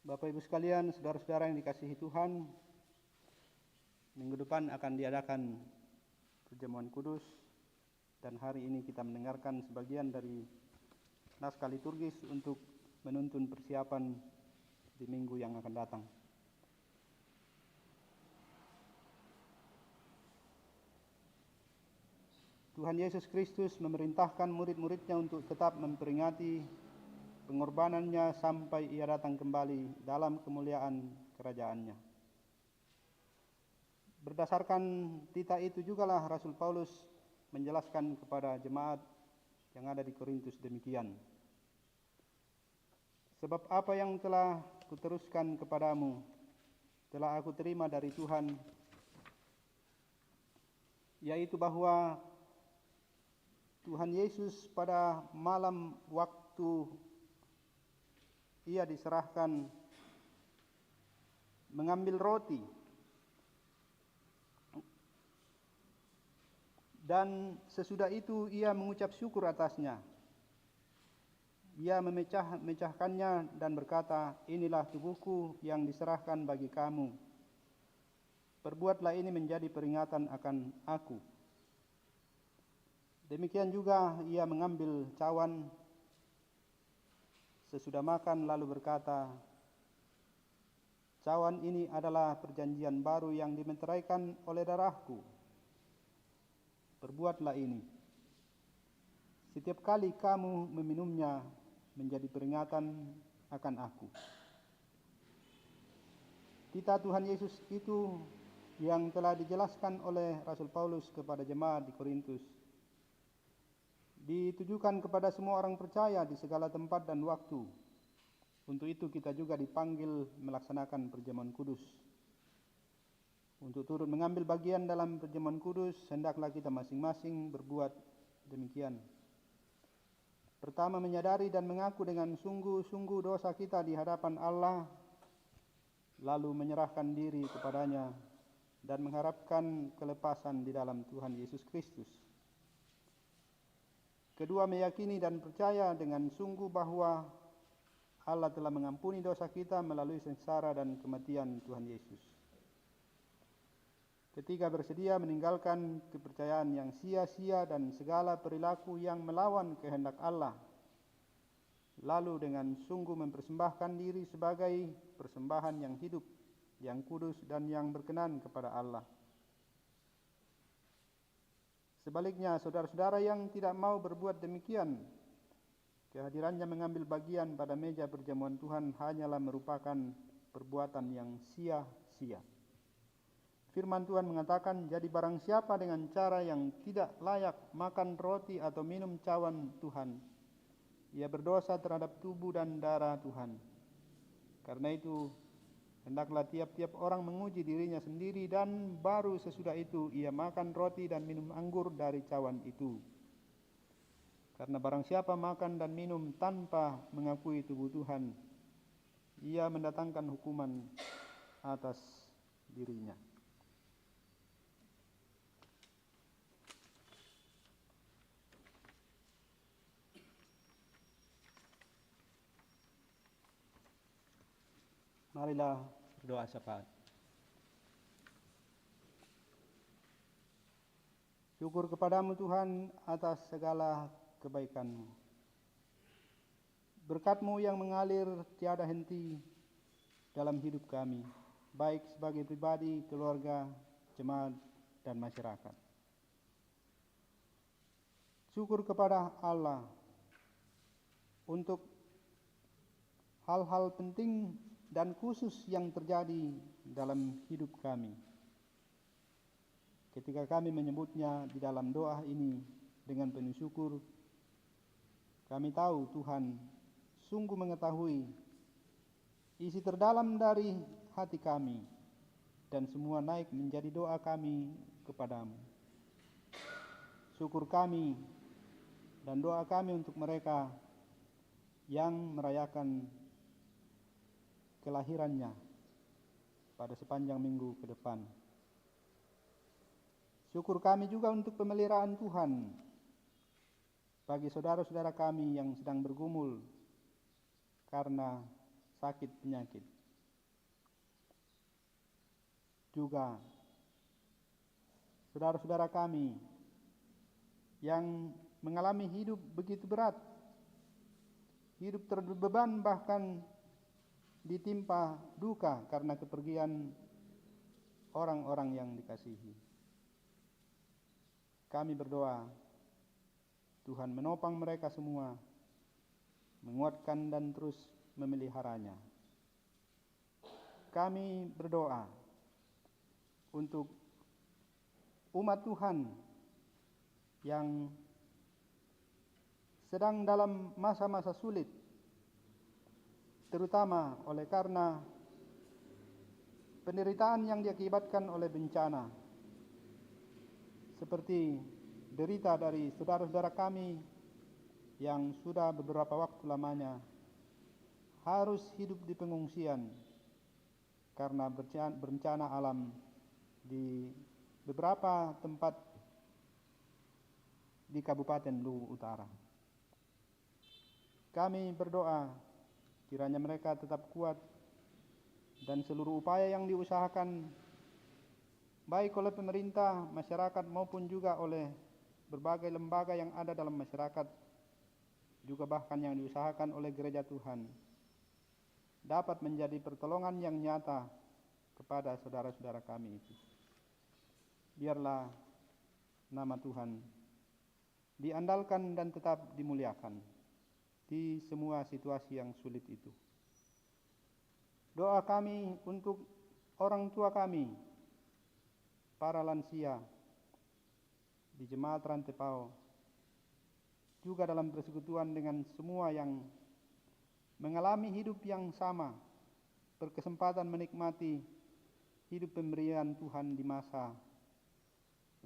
[SPEAKER 2] Bapak Ibu sekalian, saudara-saudara yang dikasihi Tuhan, minggu depan akan diadakan perjamuan kudus, dan hari ini kita mendengarkan sebagian dari naskah liturgis untuk menuntun persiapan di minggu yang akan datang. Tuhan Yesus Kristus memerintahkan murid-muridnya untuk tetap memperingati pengorbanannya sampai ia datang kembali dalam kemuliaan kerajaannya. Berdasarkan titah itu jugalah Rasul Paulus menjelaskan kepada jemaat yang ada di Korintus demikian. Sebab apa yang telah kuteruskan kepadamu telah aku terima dari Tuhan, yaitu bahwa Tuhan Yesus pada malam waktu ia diserahkan mengambil roti dan sesudah itu ia mengucap syukur atasnya. Ia memecahkannya dan berkata, inilah tubuhku yang diserahkan bagi kamu. Perbuatlah ini menjadi peringatan akan aku. Demikian juga ia mengambil cawan sesudah makan lalu berkata, cawan ini adalah perjanjian baru yang dimeteraikan oleh darahku. Perbuatlah ini setiap kali kamu meminumnya menjadi peringatan akan aku. Titah Tuhan Yesus itu yang telah dijelaskan oleh Rasul Paulus kepada jemaat di Korintus ditujukan kepada semua orang percaya di segala tempat dan waktu. Untuk itu kita juga dipanggil melaksanakan perjamuan kudus. Untuk turut mengambil bagian dalam perjamuan kudus, hendaklah kita masing-masing berbuat demikian. Pertama, menyadari dan mengaku dengan sungguh-sungguh dosa kita di hadapan Allah lalu menyerahkan diri kepadanya dan mengharapkan kelepasan di dalam Tuhan Yesus Kristus. Kedua meyakini dan percaya dengan sungguh bahwa Allah telah mengampuni dosa kita melalui sengsara dan kematian Tuhan Yesus. Ketiga, bersedia meninggalkan kepercayaan yang sia-sia dan segala perilaku yang melawan kehendak Allah, lalu dengan sungguh mempersembahkan diri sebagai persembahan yang hidup, yang kudus dan yang berkenan kepada Allah. Sebaliknya, saudara-saudara yang tidak mau berbuat demikian, kehadirannya mengambil bagian pada meja perjamuan Tuhan hanyalah merupakan perbuatan yang sia-sia. Firman Tuhan mengatakan, jadi barang siapa dengan cara yang tidak layak makan roti atau minum cawan Tuhan, ia berdosa terhadap tubuh dan darah Tuhan. Karena itu, hendaklah tiap-tiap orang menguji dirinya sendiri dan baru sesudah itu ia makan roti dan minum anggur dari cawan itu. Karena barang siapa makan dan minum tanpa mengakui tubuh Tuhan, ia mendatangkan hukuman atas dirinya. Marilah berdoa syafaat. Syukur kepadamu Tuhan atas segala kebaikan-Mu. Berkat-Mu yang mengalir tiada henti dalam hidup kami, baik sebagai pribadi, keluarga, jemaat, dan masyarakat. Syukur kepada Allah untuk hal-hal penting dan khusus yang terjadi dalam hidup kami. Ketika kami menyebutnya di dalam doa ini dengan penuh syukur, kami tahu Tuhan sungguh mengetahui isi terdalam dari hati kami dan semua naik menjadi doa kami kepadamu. Syukur kami dan doa kami untuk mereka yang merayakan kelahirannya pada sepanjang minggu ke depan. Syukur kami juga untuk pemeliharaan Tuhan bagi saudara-saudara kami yang sedang bergumul karena sakit penyakit. Juga saudara-saudara kami yang mengalami hidup begitu berat, hidup terbeban bahkan ditimpa duka karena kepergian orang-orang yang dikasihi. Kami berdoa, Tuhan menopang mereka semua, menguatkan dan terus memeliharanya. Kami berdoa untuk umat Tuhan yang sedang dalam masa-masa sulit, terutama oleh karena penderitaan yang diakibatkan oleh bencana, seperti derita dari saudara-saudara kami yang sudah beberapa waktu lamanya harus hidup di pengungsian karena bencana alam di beberapa tempat di Kabupaten Luwu Utara. Kami berdoa kiranya mereka tetap kuat dan seluruh upaya yang diusahakan baik oleh pemerintah, masyarakat maupun juga oleh berbagai lembaga yang ada dalam masyarakat, juga bahkan yang diusahakan oleh gereja Tuhan, dapat menjadi pertolongan yang nyata kepada saudara-saudara kami itu. Biarlah nama Tuhan diandalkan dan tetap dimuliakan di semua situasi yang sulit itu. Doa kami untuk orang tua kami, para lansia di Jemaat Rantepao, juga dalam persekutuan dengan semua yang mengalami hidup yang sama, berkesempatan menikmati hidup pemberian Tuhan di masa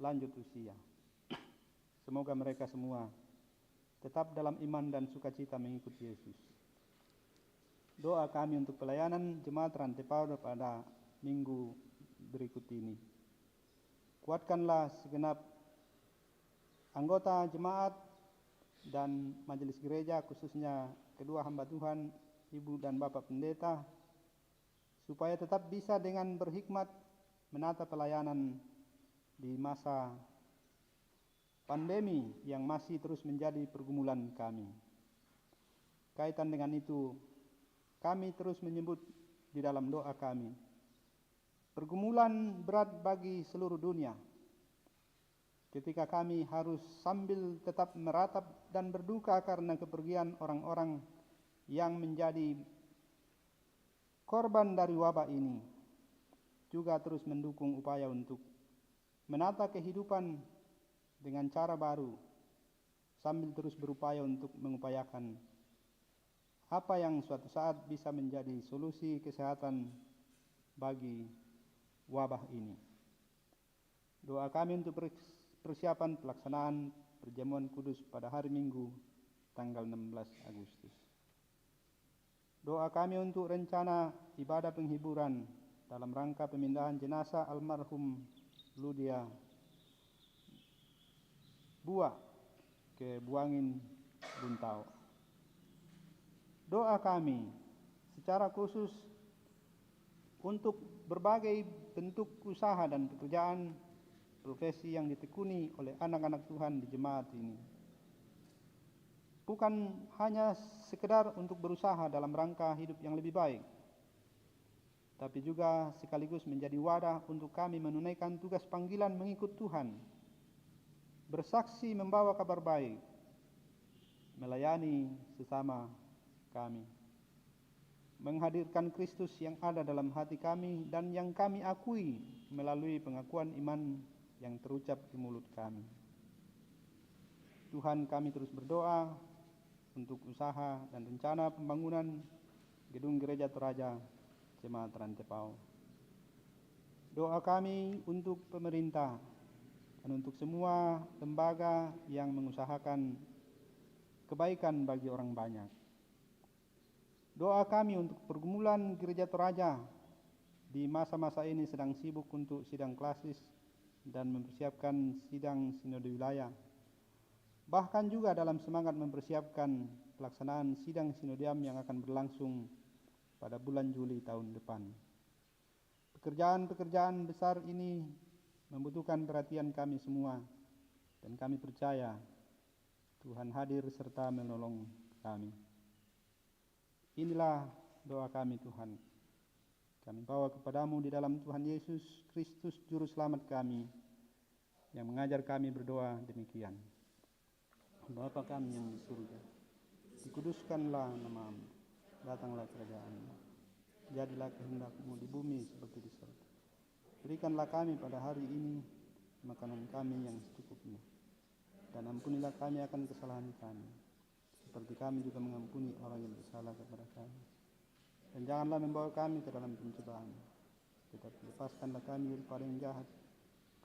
[SPEAKER 2] lanjut usia. Semoga mereka semua tetap dalam iman dan sukacita mengikuti Yesus. doa kami untuk pelayanan Jemaat Rantai Pau pada minggu berikut ini. Kuatkanlah segenap anggota jemaat dan majelis gereja, khususnya kedua hamba Tuhan, Ibu dan Bapak Pendeta, supaya tetap bisa dengan berhikmat menata pelayanan di masa pandemi yang masih terus menjadi pergumulan kami. Kaitan dengan itu, kami terus menyebut di dalam doa kami, pergumulan berat bagi seluruh dunia, ketika kami harus sambil tetap meratap dan berduka karena kepergian orang-orang yang menjadi korban dari wabah ini, juga terus mendukung upaya untuk menata kehidupan dengan cara baru, sambil terus berupaya untuk mengupayakan apa yang suatu saat bisa menjadi solusi kesehatan bagi wabah ini. Doa kami untuk persiapan pelaksanaan perjamuan kudus pada hari Minggu tanggal 16 Agustus. Doa kami untuk rencana ibadah penghiburan dalam rangka pemindahan jenazah almarhum Ludia Bua ke Buangin, Buntau. Doa kami secara khusus untuk berbagai bentuk usaha dan pekerjaan profesi yang ditekuni oleh anak-anak Tuhan di jemaat ini. Bukan hanya sekedar untuk berusaha dalam rangka hidup yang lebih baik, tapi juga sekaligus menjadi wadah untuk kami menunaikan tugas panggilan mengikut Tuhan, bersaksi membawa kabar baik, melayani sesama kami, menghadirkan Kristus yang ada dalam hati kami dan yang kami akui melalui pengakuan iman yang terucap di mulut kami. Tuhan, kami terus berdoa untuk usaha dan rencana pembangunan gedung Gereja Toraja Jemaat Rantai Pau. Doa kami untuk pemerintah dan untuk semua lembaga yang mengusahakan kebaikan bagi orang banyak. Doa kami untuk pergumulan Gereja Toraja di masa-masa ini sedang sibuk untuk sidang klasis dan mempersiapkan sidang sinode wilayah. Bahkan juga dalam semangat mempersiapkan pelaksanaan sidang sinodiam yang akan berlangsung pada bulan Juli tahun depan. Pekerjaan-pekerjaan besar ini membutuhkan perhatian kami semua, dan kami percaya Tuhan hadir serta menolong kami. Inilah doa kami, Tuhan. Kami bawa kepadamu di dalam Tuhan Yesus Kristus Juru Selamat kami, yang mengajar kami berdoa demikian. Bapa kami yang di surga, dikuduskanlah namamu, datanglah kerajaanmu, jadilah kehendakmu di bumi seperti di surga. Berikanlah kami pada hari ini makanan kami yang secukupnya, dan ampunilah kami akan kesalahan kami, seperti kami juga mengampuni orang yang bersalah kepada kami. Dan janganlah membawa kami ke dalam pencobaan, tetapi lepaskanlah kami daripada yang jahat,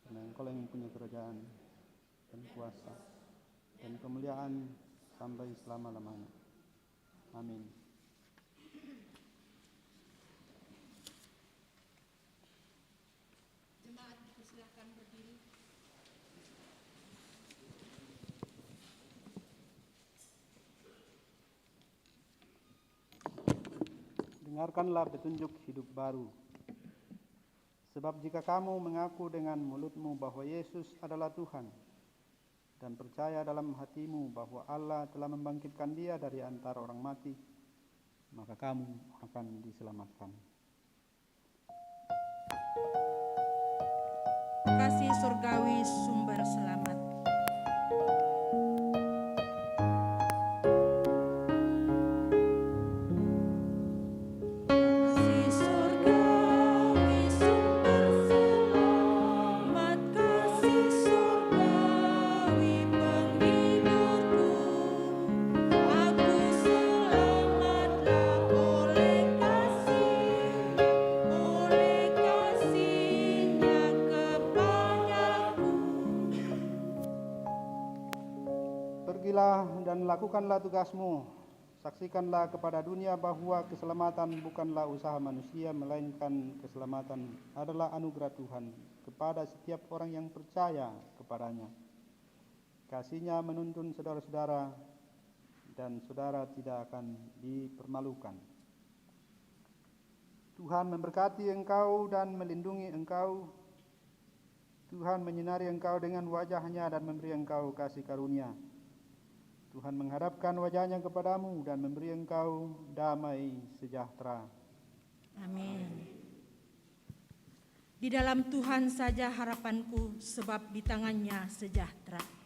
[SPEAKER 2] karena Engkau yang mempunyai kerajaan dan kuasa dan kemuliaan sampai selama-lamanya. Amin.
[SPEAKER 1] Jemaat dipersilakan berdiri.
[SPEAKER 2] Dengarkanlah petunjuk hidup baru. Sebab jika kamu mengaku dengan mulutmu bahwa Yesus adalah Tuhan, dan percaya dalam hatimu bahwa Allah telah membangkitkan Dia dari antara orang mati, maka kamu akan diselamatkan.
[SPEAKER 1] Kasih surgawi sumber selamat. Kasih surgawi sumber selamat, kasih surgawi penghidupku. Aku selamatlah oleh kasih-Nya kepadaku.
[SPEAKER 2] Pergilah dan lakukanlah tugasmu Saksikanlah kepada dunia bahwa keselamatan bukanlah usaha manusia, melainkan keselamatan adalah anugerah Tuhan kepada setiap orang yang percaya kepadanya. Kasih-Nya menuntun saudara-saudara, dan saudara tidak akan dipermalukan. Tuhan memberkati engkau dan melindungi engkau. Tuhan menyinari engkau dengan wajah-Nya dan memberi engkau kasih karunia. Tuhan menghadapkan wajah-Nya kepadamu dan memberi engkau damai sejahtera.
[SPEAKER 1] Amin. Di dalam Tuhan saja harapanku, sebab di tangan-Nya sejahtera.